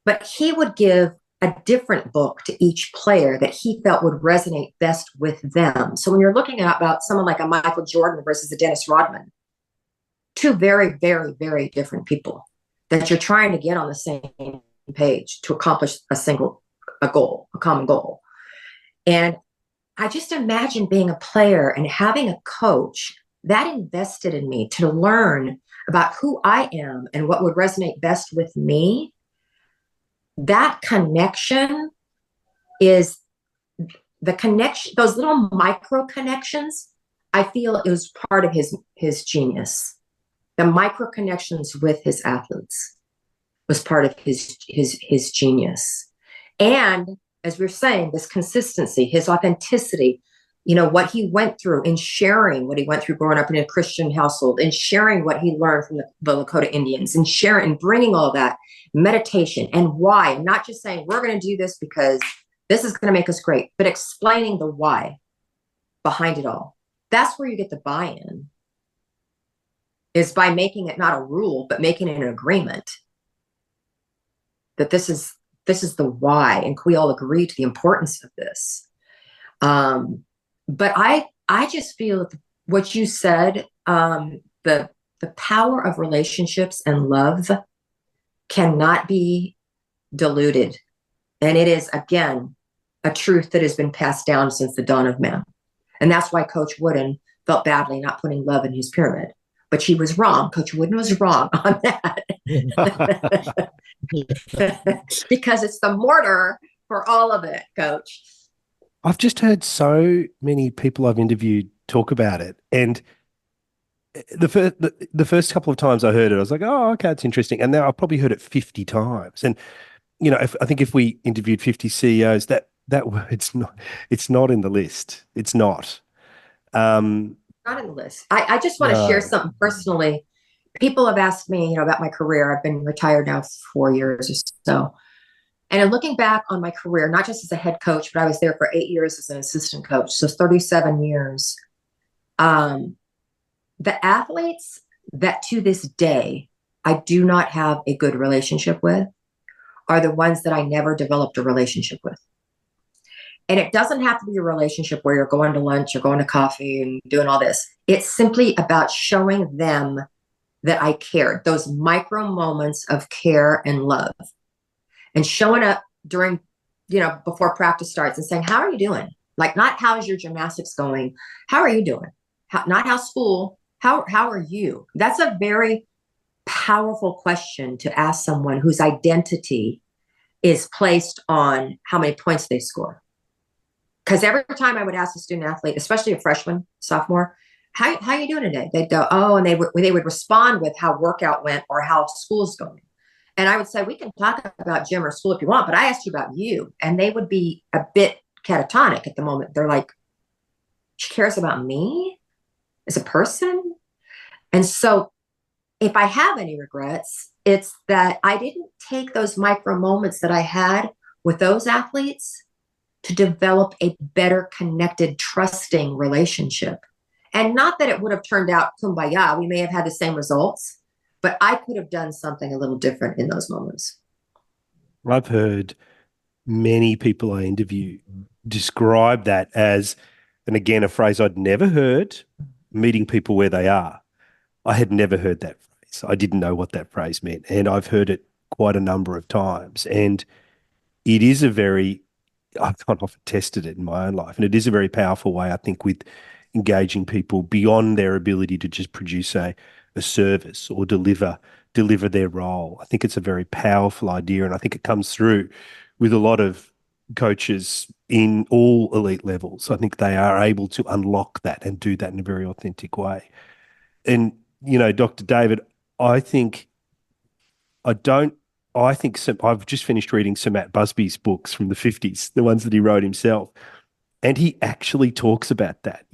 Speaker 12: But he would give a different book to each player that he felt would resonate best with them. So when you're looking at about someone like a Michael Jordan versus a Dennis Rodman, two very, very, very different people that you're trying to get on the same page to accomplish a common goal. And I just imagine being a player and having a coach that invested in me to learn about who I am and what would resonate best with me. That connection is the connection, those little micro connections. I feel it was part of his genius. The micro connections with his athletes was part of his genius. And as we're saying, this consistency, his authenticity, what he went through in sharing what he went through growing up in a Christian household and sharing what he learned from the Lakota Indians and sharing and bringing all that meditation and why, and not just saying we're going to do this because this is going to make us great, but explaining the why behind it all. That's where you get the buy-in, is by making it not a rule, but making it an agreement that this is the why, and can we all agree to the importance of this? But I just feel that what you said, the power of relationships and love cannot be diluted. And it is, again, a truth that has been passed down since the dawn of man. And that's why Coach Wooden felt badly not putting love in his pyramid. But she was wrong. Coach Wooden was wrong on that. Because it's the mortar for all of it, Coach.
Speaker 14: I've just heard so many people I've interviewed talk about it. And the first couple of times I heard it, I was like, oh, okay, it's interesting. And now I've probably heard it 50 times. And, I think if we interviewed 50 CEOs, that word's it's not in the list. It's not.
Speaker 12: Not in the list. I just want to share something personally. People have asked me, about my career. I've been retired now 4 years or so. And in looking back on my career, not just as a head coach, but I was there for 8 years as an assistant coach. So 37 years. The athletes that to this day, I do not have a good relationship with are the ones that I never developed a relationship with. And it doesn't have to be a relationship where you're going to lunch or going to coffee and doing all this. It's simply about showing them that I cared, those micro moments of care and love. And showing up during, before practice starts and saying, how are you doing? Like, not how is your gymnastics going? How are you doing? Not how's school? How are you? That's a very powerful question to ask someone whose identity is placed on how many points they score. Because every time I would ask a student athlete, especially a freshman, sophomore, how are you doing today? They'd go, oh, and they would respond with how workout went or how school's going. And I would say, we can talk about gym or school if you want, but I asked you about you. And they would be a bit catatonic at the moment. They're like, she cares about me as a person? And so if I have any regrets, it's that I didn't take those micro moments that I had with those athletes to develop a better connected, trusting relationship. And not that it would have turned out kumbaya. We may have had the same results, but I could have done something a little different in those moments.
Speaker 14: I've heard many people I interview describe that as, and again, a phrase I'd never heard, meeting people where they are. I had never heard that phrase. I didn't know what that phrase meant. And I've heard it quite a number of times. And it is I've often tested it in my own life, and it is a very powerful way, I think, with engaging people beyond their ability to just produce a service or deliver their role. I think it's a very powerful idea, and I think it comes through with a lot of coaches in all elite levels. I think they are able to unlock that and do that in a very authentic way. And, Dr. David, I think I've just finished reading Sir Matt Busby's books from the 50s, the ones that he wrote himself. And he actually talks about that.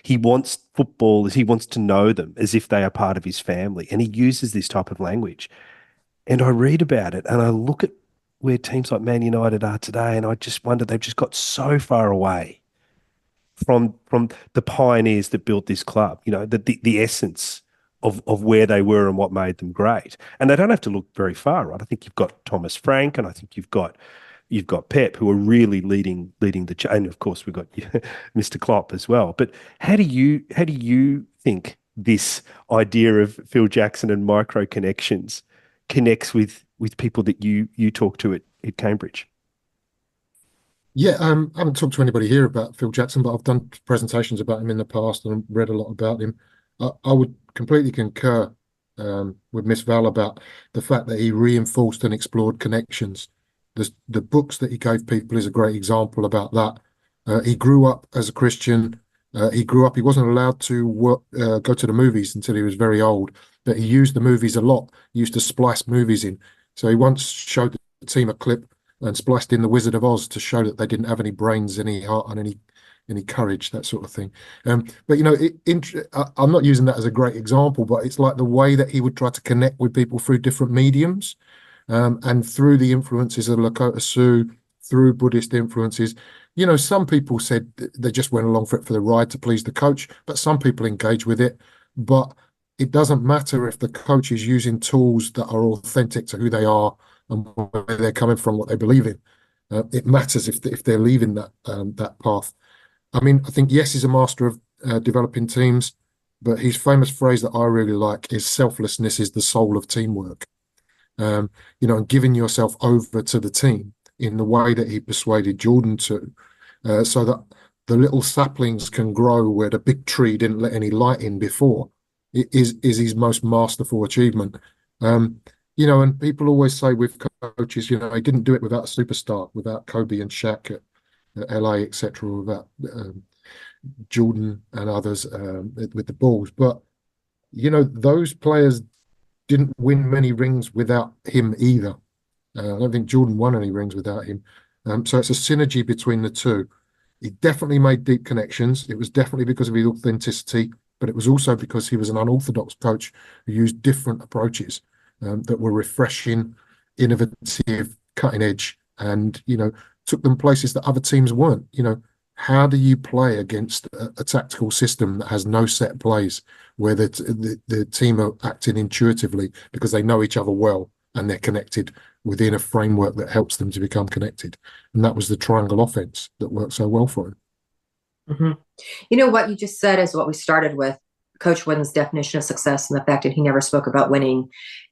Speaker 14: He wants footballers, he wants to know them as if they are part of his family. And he uses this type of language. And I read about it and I look at where teams like Man United are today, and I just wonder, they've just got so far away from the pioneers that built this club, the essence of where they were and what made them great. And they don't have to look very far, right? I think you've got Thomas Frank, and I think you've got Pep, who are really leading the chain. And of course, we've got Mr. Klopp as well. But how do you think this idea of Phil Jackson and micro connections connects with people that you talk to at Cambridge?
Speaker 13: Yeah, I haven't talked to anybody here about Phil Jackson, but I've done presentations about him in the past and read a lot about him. I would completely concur with Ms Val about the fact that he reinforced and explored connections. The books that he gave people is a great example about that. He grew up as a Christian. He wasn't allowed to go to the movies until he was very old, but he used the movies a lot. He used to splice movies in. So he once showed the team a clip and spliced in The Wizard of Oz to show that they didn't have any brains, any heart, and any courage, that sort of thing. But I'm not using that as a great example, but it's like the way that he would try to connect with people through different mediums, and through the influences of Lakota Sioux, through Buddhist influences. Some people said they just went along for the ride to please the coach, but some people engage with it. But it doesn't matter if the coach is using tools that are authentic to who they are and where they're coming from, what they believe in. It matters if they're leaving that path. I mean, I think, yes, he's a master of developing teams, but his famous phrase that I really like is selflessness is the soul of teamwork. And giving yourself over to the team in the way that he persuaded Jordan to, so that the little saplings can grow where the big tree didn't let any light in before, is his most masterful achievement. And people always say with coaches, he didn't do it without a superstar, without Kobe and Shaq at LA, etc., without Jordan and others with the Bulls. But those players didn't win many rings without him either. I don't think Jordan won any rings without him. So it's a synergy between the two. He definitely made deep connections. It was definitely because of his authenticity, but it was also because he was an unorthodox coach who used different approaches that were refreshing, innovative, cutting edge, and took them places that other teams weren't. How do you play against a tactical system that has no set plays, where the team are acting intuitively because they know each other well and they're connected within a framework that helps them to become connected? And that was the triangle offense that worked so well for him.
Speaker 12: Mm-hmm. What you just said is what we started with, Coach Wooden's definition of success, and the fact that he never spoke about winning.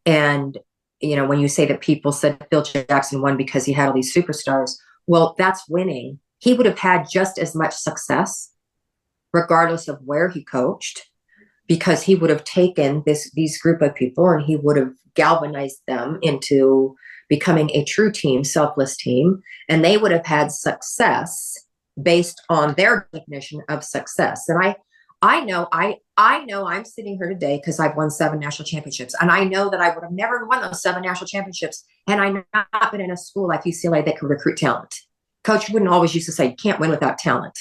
Speaker 12: And, when you say that people said Phil Jackson won because he had all these superstars, well, that's winning. He would have had just as much success regardless of where he coached, because he would have taken these group of people and he would have galvanized them into becoming a true team, selfless team. And they would have had success based on their definition of success. And I know I'm sitting here today because I've won 7 national championships. And I know that I would have never won those 7 national championships had I not been in a school like UCLA that could recruit talent. Coach Wooden always used to say, you can't win without talent.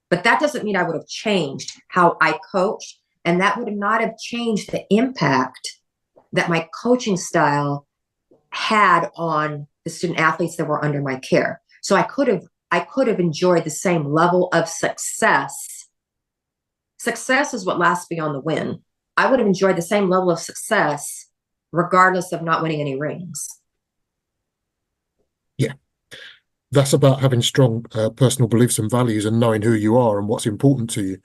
Speaker 12: But that doesn't mean I would have changed how I coached. And that would not have changed the impact that my coaching style had on the student athletes that were under my care. So I could have enjoyed the same level of success. Success is what lasts beyond the win. I would have enjoyed the same level of success regardless of not winning any rings.
Speaker 13: Yeah. That's about having strong personal beliefs and values and knowing who you are and what's important to you.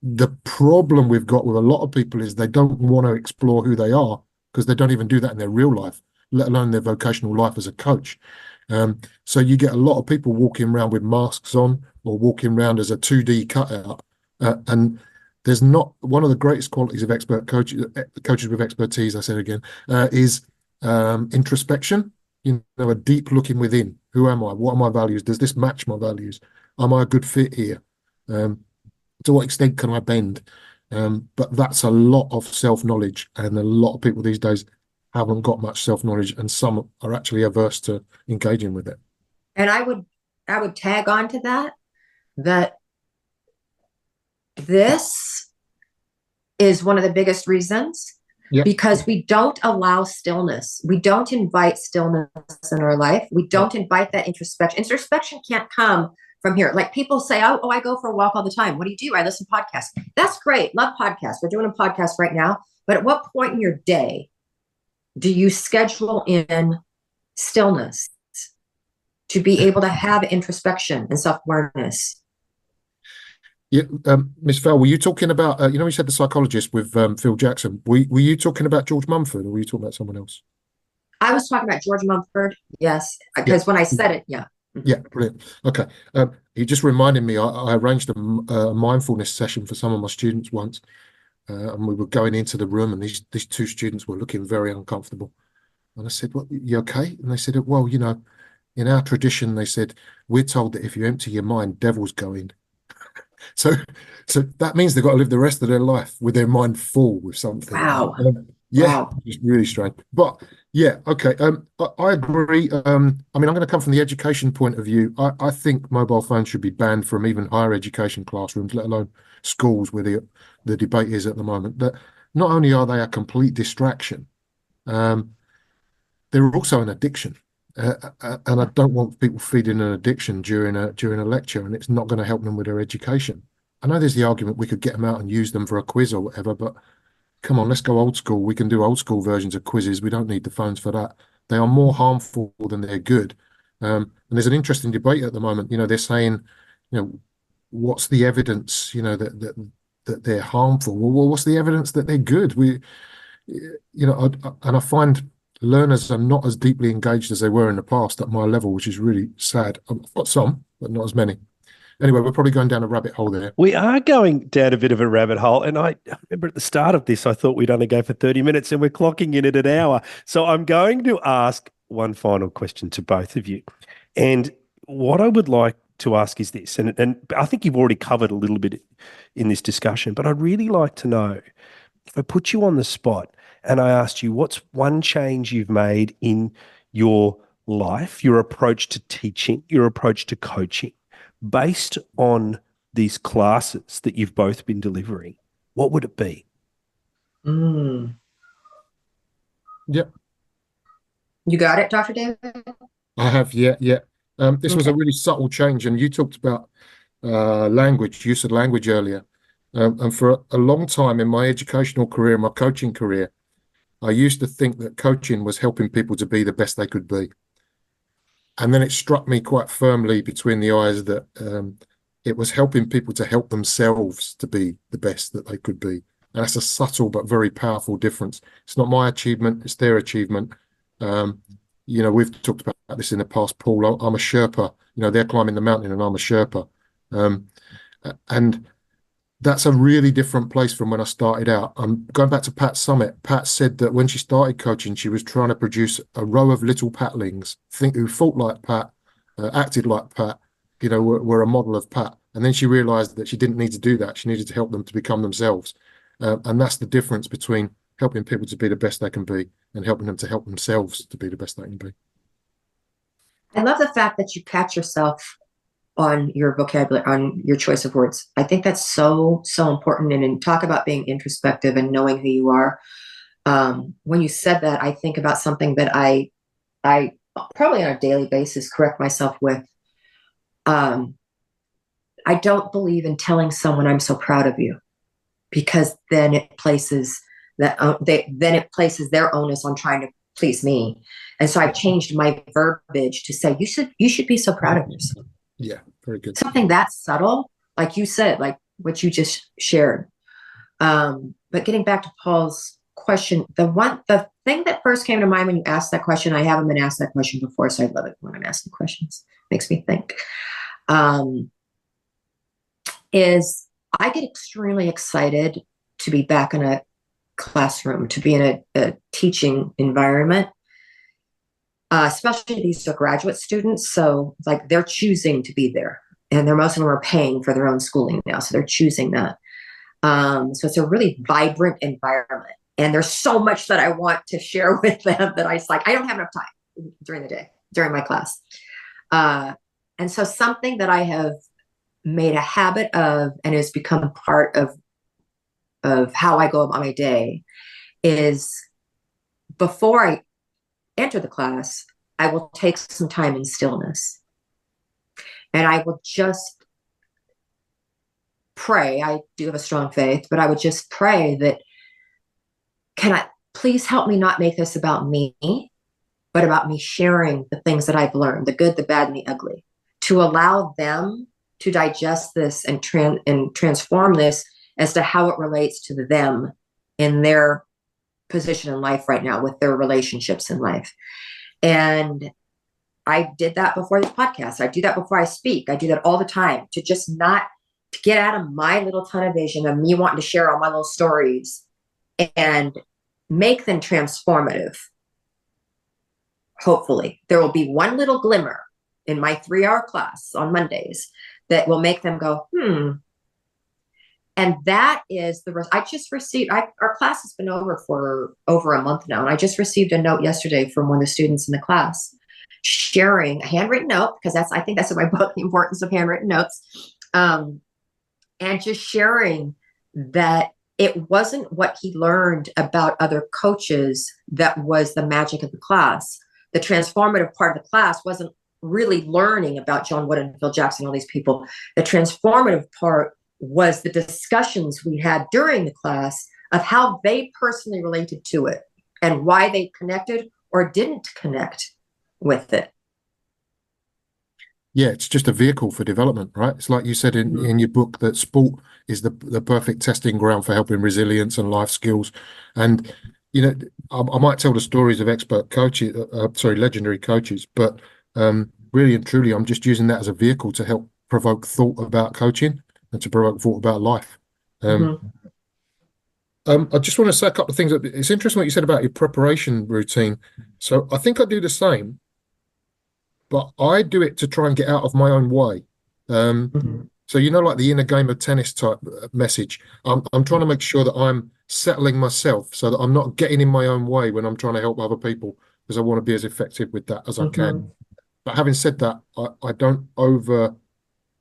Speaker 13: The problem we've got with a lot of people is they don't want to explore who they are because they don't even do that in their real life. let alone their vocational life as a coach. So you get a lot of people walking around with masks on or walking around as a 2D cutout. And there's not one of the greatest qualities of expert coaches with expertise, I said again, is introspection, a deep looking within. Who am I? What are my values? Does this match my values? Am I a good fit here? To what extent can I bend? But that's a lot of self-knowledge, and a lot of people these days haven't got much self-knowledge, and some are actually averse to engaging with it.
Speaker 12: And I would tag on to that this is one of the biggest reasons, because we don't allow stillness. We don't invite stillness in our life. We don't invite that introspection. Introspection can't come from here. Like people say, oh, I go for a walk all the time. What do? I listen to podcasts. That's great. Love podcasts. We're doing a podcast right now. But at what point in your day do you schedule in stillness to be able to have introspection and self-awareness?
Speaker 13: Yeah, Ms Val, were you talking about, you said the psychologist with Phil Jackson. Were you talking about George Mumford, or were you talking about someone else?
Speaker 12: I was talking about George Mumford, yes, because when I said it,
Speaker 13: Yeah, brilliant. Okay. He just reminded me, I arranged a mindfulness session for some of my students once, and we were going into the room, and these two students were looking very uncomfortable. And I said, "What, you okay?" And they said, "Well, in our tradition," they said, "we're told that if you empty your mind, devils go in." So that means they've got to live the rest of their life with their mind full with something.
Speaker 12: Wow.
Speaker 13: Wow. It's really strange. But yeah, okay. I agree. I'm going to come from the education point of view. I think mobile phones should be banned from even higher education classrooms, let alone schools, where the debate is at the moment. That not only are they a complete distraction, they're also an addiction. And I don't want people feeding an addiction during a lecture, and it's not going to help them with their education. I know there's the argument we could get them out and use them for a quiz or whatever, but come on, let's go old school. We can do old school versions of quizzes. We don't need the phones for that. They are more harmful than they're good. And there's an interesting debate at the moment. They're saying, what's the evidence, that they're harmful? Well, what's the evidence that they're good? And I find learners are not as deeply engaged as they were in the past at my level, which is really sad. I've got some, but not as many. Anyway, we're probably going down a rabbit hole there.
Speaker 14: We are going down a bit of a rabbit hole. And I remember at the start of this, I thought we'd only go for 30 minutes, and we're clocking in at an hour. So I'm going to ask one final question to both of you. And what I would like to ask is this, and I think you've already covered a little bit in this discussion, but I'd really like to know, if I put you on the spot and I asked you, what's one change you've made in your life, your approach to teaching, your approach to coaching, based on these classes that you've both been delivering, what would it be?
Speaker 13: Yep.
Speaker 12: You got it, Dr. David?
Speaker 13: I have, yeah. This was a really subtle change, and you talked about use of language earlier. And for a long time in my educational career, my coaching career, I used to think that coaching was helping people to be the best they could be. And then it struck me quite firmly between the eyes that it was helping people to help themselves to be the best that they could be. And that's a subtle but very powerful difference. It's not my achievement, it's their achievement. We've talked about this in the past, Paul. I'm a Sherpa. They're climbing the mountain and I'm a Sherpa. And that's a really different place from when I started out. I'm going back to Pat's summit. Pat said that when she started coaching, she was trying to produce a row of little Patlings, who thought like Pat, acted like Pat, were a model of Pat. And then she realized that she didn't need to do that. She needed to help them to become themselves. And that's the difference between helping people to be the best they can be and helping them to help themselves to be the best they can be.
Speaker 12: I love the fact that you catch yourself on your vocabulary, on your choice of words. I think that's so important. And talk about being introspective and knowing who you are. When you said that, I think about something that I probably on a daily basis correct myself with. I don't believe in telling someone I'm so proud of you, because then it places their onus on trying to please me. And so I've changed my verbiage to say you should be so proud of yourself.
Speaker 13: Yeah, very good.
Speaker 12: Something that subtle, like you said, like what you just shared. But getting back to Paul's question, the thing that first came to mind when you asked that question. I haven't been asked that question before, so I love it when I'm asking questions. Makes me think. Is I get extremely excited to be back in a classroom, to be in a teaching environment. Especially these are graduate students, so like they're choosing to be there, and most of them are paying for their own schooling now, so they're choosing that. So it's a really vibrant environment, and there's so much that I want to share with them that I don't have enough time during the day, during my class. And so something that I have made a habit of and has become a part of how I go about my day is before I enter the class, I will take some time in stillness. And I will just pray. I do have a strong faith, but I would just pray that, can I please help me not make this about me, but about me sharing the things that I've learned, the good, the bad, and the ugly, to allow them to digest this and transform this as to how it relates to them in their position in life right now, with their relationships in life. And I did that before this podcast. I do that before I speak. I do that all the time, to just not to get out of my little tunnel vision of me wanting to share all my little stories and make them transformative. Hopefully there will be one little glimmer in my 3-hour class on Mondays that will make them go, And that is I just received, our class has been over for over a month now. And I just received a note yesterday from one of the students in the class sharing a handwritten note, because I think that's in my book, The Importance of Handwritten Notes. And just sharing that it wasn't what he learned about other coaches that was the magic of the class. The transformative part of the class wasn't really learning about John Wooden and Phil Jackson, all these people. The transformative part was the discussions we had during the class of how they personally related to it and why they connected or didn't connect with it.
Speaker 13: Yeah, it's just a vehicle for development, right? It's like you said in your book that sport is the perfect testing ground for helping resilience and life skills. And, you know, I might tell the stories of expert coaches, legendary coaches, but really and truly, I'm just using that as a vehicle to help provoke thought about coaching and to provoke thought about life. I just want to say a couple of things. It's interesting what you said about your preparation routine. So I think I do the same, but I do it to try and get out of my own way. So, you know, like the inner game of tennis type message, I'm trying to make sure that I'm settling myself so that I'm not getting in my own way when I'm trying to help other people, because I want to be as effective with that as I can. But having said that, I don't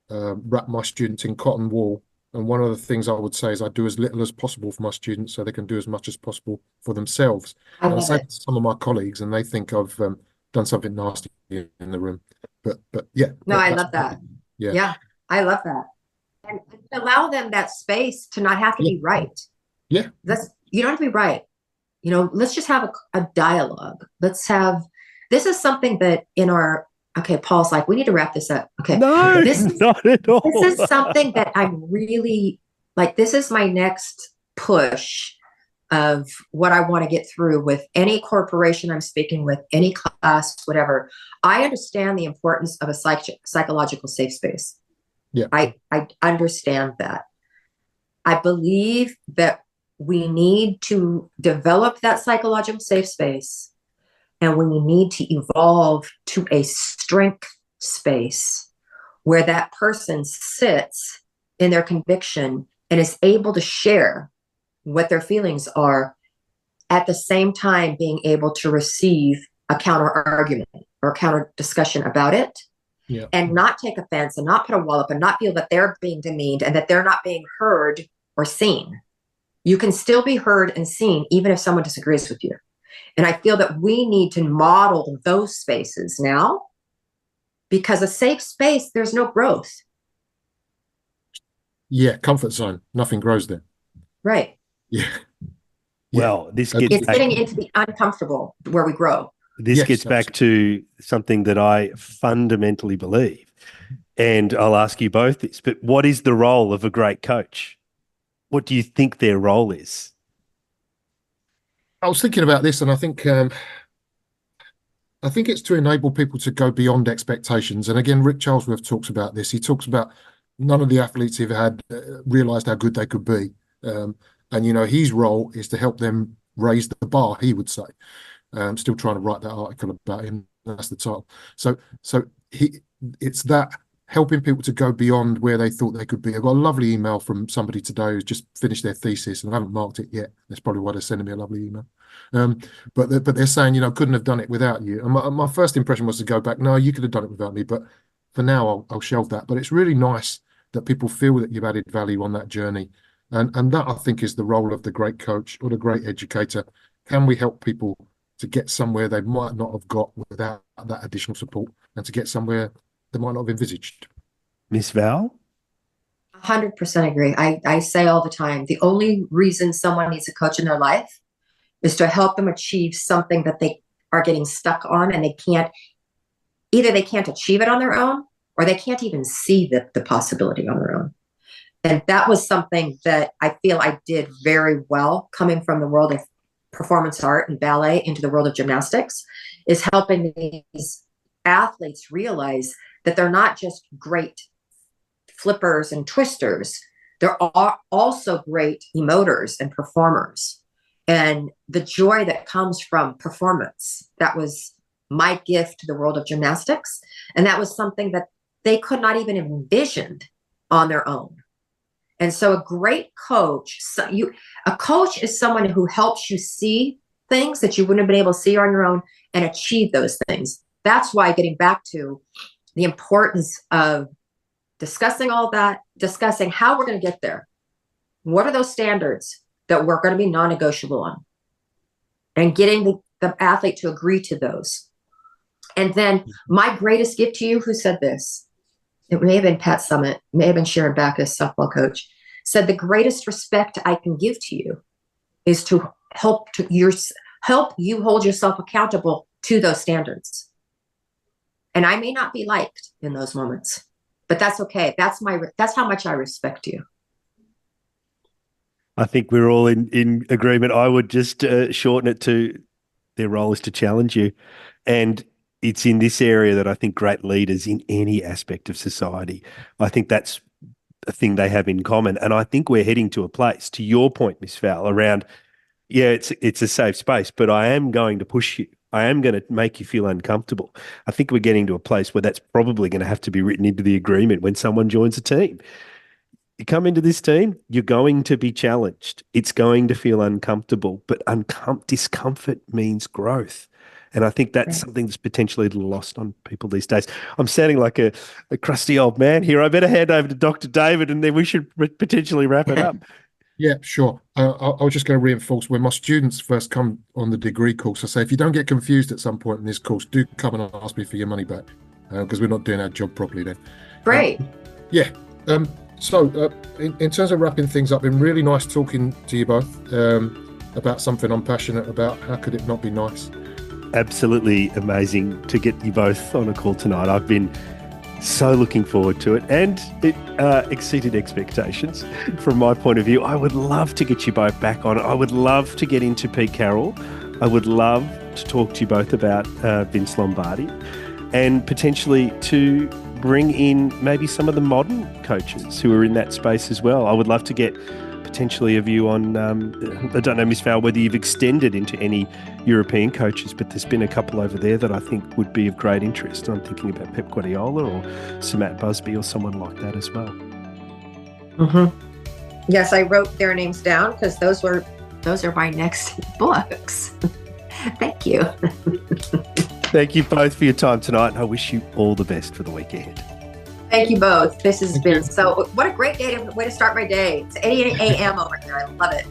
Speaker 13: wrap my students in cotton wool. And one of the things I would say is I do as little as possible for my students so they can do as much as possible for themselves. And I say to some of my colleagues, and they think I've done something nasty in the room. But yeah.
Speaker 12: No, I love that. Yeah, I love that. And allow them that space to not have to be right.
Speaker 13: Yeah.
Speaker 12: You don't have to be right. You know, let's just have a dialogue. This is something that in our, okay, Paul's like, we need to wrap this up. Okay.
Speaker 14: No, not at all.
Speaker 12: This is something that I'm really like, this is my next push of what I want to get through with any corporation I'm speaking with, any class, whatever. I understand the importance of a psychological safe space.
Speaker 13: Yeah.
Speaker 12: I understand that. I believe that we need to develop that psychological safe space, and we need to evolve to a strength space where that person sits in their conviction and is able to share what their feelings are, at the same time being able to receive a counter argument or counter discussion about it.
Speaker 13: Yeah.
Speaker 12: And not take offense and not put a wall up and not feel that they're being demeaned and that they're not being heard or seen. You can still be heard and seen even if someone disagrees with you. And I feel that we need to model those spaces now, because a safe space, there's no growth.
Speaker 13: Yeah, comfort zone. Nothing grows there.
Speaker 12: Right.
Speaker 13: Yeah.
Speaker 14: Well, this gets
Speaker 12: it's getting into the uncomfortable where we grow.
Speaker 14: This gets back to something that I fundamentally believe, and I'll ask you both this, but what is the role of a great coach? What do you think their role is?
Speaker 13: I was thinking about this, and I think it's to enable people to go beyond expectations. And again, Rick Charlesworth talks about this. He talks about none of the athletes have had realized how good they could be. And, you know, his role is to help them raise the bar, he would say. Still trying to write that article about him. That's the title. So it's that helping people to go beyond where they thought they could be. I got a lovely email from somebody today who's just finished their thesis, and I haven't marked it yet. That's probably why they're sending me a lovely email. But they're saying, you know, couldn't have done it without you. And my first impression was to go back, no, you could have done it without me. But for now, I'll shelve that. But it's really nice that people feel that you've added value on that journey. And that, I think, is the role of the great coach or the great educator. Can we help people to get somewhere they might not have got without that additional support, and to get somewhere they might not have envisaged?
Speaker 14: Ms Val?
Speaker 12: 100% agree. I say all the time, the only reason someone needs a coach in their life is to help them achieve something that they are getting stuck on, and they can't achieve it on their own, or they can't even see the possibility on their own. And that was something that I feel I did very well, coming from the world of performance art and ballet into the world of gymnastics, is helping these athletes realize that they're not just great flippers and twisters. They're also great emoters and performers. And the joy that comes from performance, that was my gift to the world of gymnastics. And that was something that they could not even envision on their own. And so a great coach, a coach is someone who helps you see things that you wouldn't have been able to see on your own and achieve those things. That's why, getting back to the importance of discussing all that, discussing how we're going to get there. What are those standards that we're going to be non-negotiable on? And getting the athlete to agree to those. And then my greatest gift to you, who said this? It may have been Pat Summitt, may have been Sharon Backus, softball coach, said the greatest respect I can give to you is to help you hold yourself accountable to those standards. And I may not be liked in those moments, but that's okay. That's how much I respect you.
Speaker 14: I think we're all in agreement. I would just shorten it to their role is to challenge you. And it's in this area that I think great leaders in any aspect of society, I think that's a thing they have in common. And I think we're heading to a place, to your point, Ms Val, around, yeah, it's a safe space, but I am going to push you. I am going to make you feel uncomfortable. I think we're getting to a place where that's probably going to have to be written into the agreement when someone joins a team. You come into this team, you're going to be challenged. It's going to feel uncomfortable, but discomfort means growth. And I think that's something that's potentially a little lost on people these days. I'm sounding like a crusty old man here. I better hand over to Dr. David, and then we should potentially wrap it up.
Speaker 13: Yeah, sure. I'll just go reinforce when my students first come on the degree course. I say, if you don't get confused at some point in this course, do come and ask me for your money back, because we're not doing our job properly then.
Speaker 12: Great.
Speaker 13: So in terms of wrapping things up, been really nice talking to you both about something I'm passionate about. How could it not be nice?
Speaker 14: Absolutely amazing to get you both on a call tonight. I've been so looking forward to it, and it exceeded expectations from my point of view. I would love to get you both back on. I would love to get into Pete Carroll. I would love to talk to you both about Vince Lombardi, and potentially to bring in maybe some of the modern coaches who are in that space as well. I would love to get potentially a view on, I don't know, Ms Val, whether you've extended into any European coaches, but there's been a couple over there that I think would be of great interest. I'm thinking about Pep Guardiola or Sir Matt Busby or someone like that as well.
Speaker 12: Mm-hmm. Yes, I wrote their names down because those are my next books. Thank you.
Speaker 14: Thank you both for your time tonight, and I wish you all the best for the week ahead.
Speaker 12: Thank you both. This has been what a great way to start my day. It's 8 a.m. over here. I love it.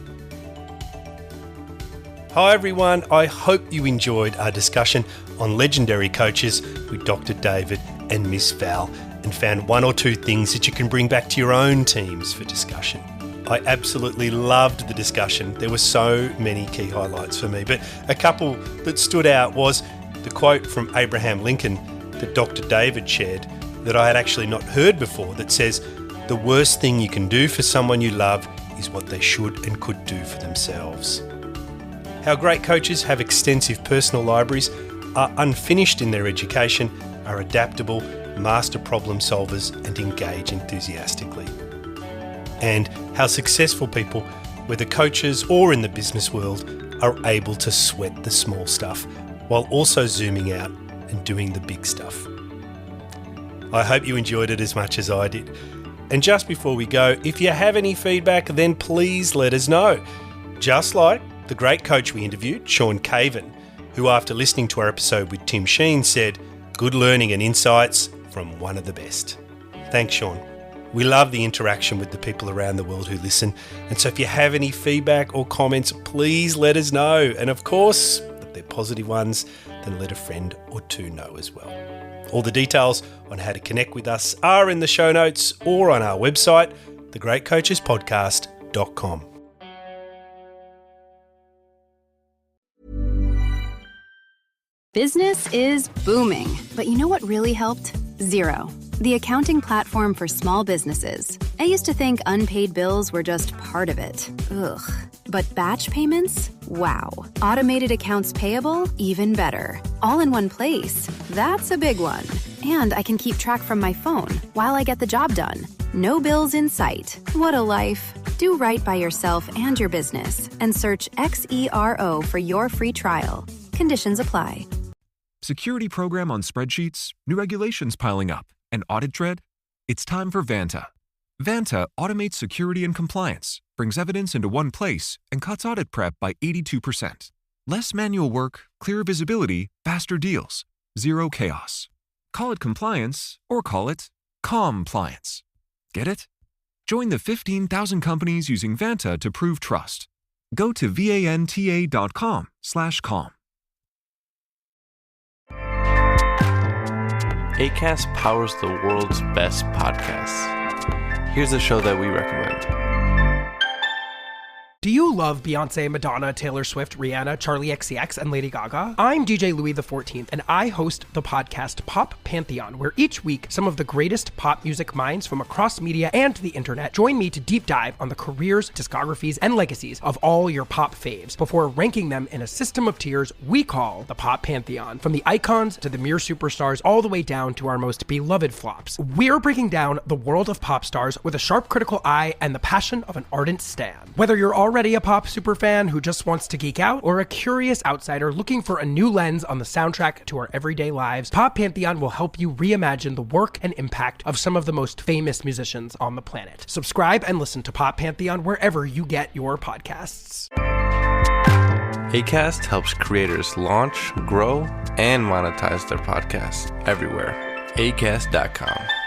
Speaker 4: Hi everyone, I hope you enjoyed our discussion on legendary coaches with Dr. David and Ms Val, and found one or two things that you can bring back to your own teams for discussion. I absolutely loved the discussion. There were so many key highlights for me, but a couple that stood out was the quote from Abraham Lincoln that Dr. David shared that I had actually not heard before, that says, "The worst thing you can do for someone you love is what they should and could do for themselves." how great coaches have extensive personal libraries, are unfinished in their education, are adaptable, master problem solvers and engage enthusiastically. And how successful people, whether coaches or in the business world, are able to sweat the small stuff while also zooming out and doing the big stuff. I hope you enjoyed it as much as I did. And just before we go, if you have any feedback, then please let us know. Just like the great coach we interviewed, Sean Caven, who after listening to our episode with Tim Sheen said, "Good learning and insights from one of the best." Thanks, Sean. We love the interaction with the people around the world who listen. And so if you have any feedback or comments, please let us know. And of course, if they're positive ones, then let a friend or two know as well. All the details on how to connect with us are in the show notes or on our website, thegreatcoachespodcast.com.
Speaker 15: Business is booming, but you know what really helped? Xero, the accounting platform for small businesses. I used to think unpaid bills were just part of it. Ugh. But batch payments? Wow. Automated accounts payable? Even better. All in one place. That's a big one. And I can keep track from my phone while I get the job done. No bills in sight. What a life. Do right by yourself and your business and search XERO for your free trial. Conditions apply.
Speaker 3: Security program on spreadsheets, new regulations piling up, and audit dread? It's time for Vanta. Vanta automates security and compliance, brings evidence into one place, and cuts audit prep by 82%. Less manual work, clearer visibility, faster deals, zero chaos. Call it compliance or call it compliance. Get it? Join the 15,000 companies using Vanta to prove trust. Go to vanta.com/calm.
Speaker 16: Acast powers the world's best podcasts. Here's a show that we recommend.
Speaker 17: Do you love Beyonce, Madonna, Taylor Swift, Rihanna, Charli XCX, and Lady Gaga? I'm DJ Louis XIV, and I host the podcast Pop Pantheon, where each week some of the greatest pop music minds from across media and the internet join me to deep dive on the careers, discographies, and legacies of all your pop faves before ranking them in a system of tiers we call the Pop Pantheon. From the icons to the mere superstars, all the way down to our most beloved flops. We're breaking down the world of pop stars with a sharp critical eye and the passion of an ardent stan. Whether you're already a pop superfan who just wants to geek out, or a curious outsider looking for a new lens on the soundtrack to our everyday lives, Pop Pantheon will help you reimagine the work and impact of some of the most famous musicians on the planet. Subscribe and listen to Pop Pantheon wherever you get your podcasts.
Speaker 16: Acast helps creators launch, grow, and monetize their podcasts everywhere. Acast.com.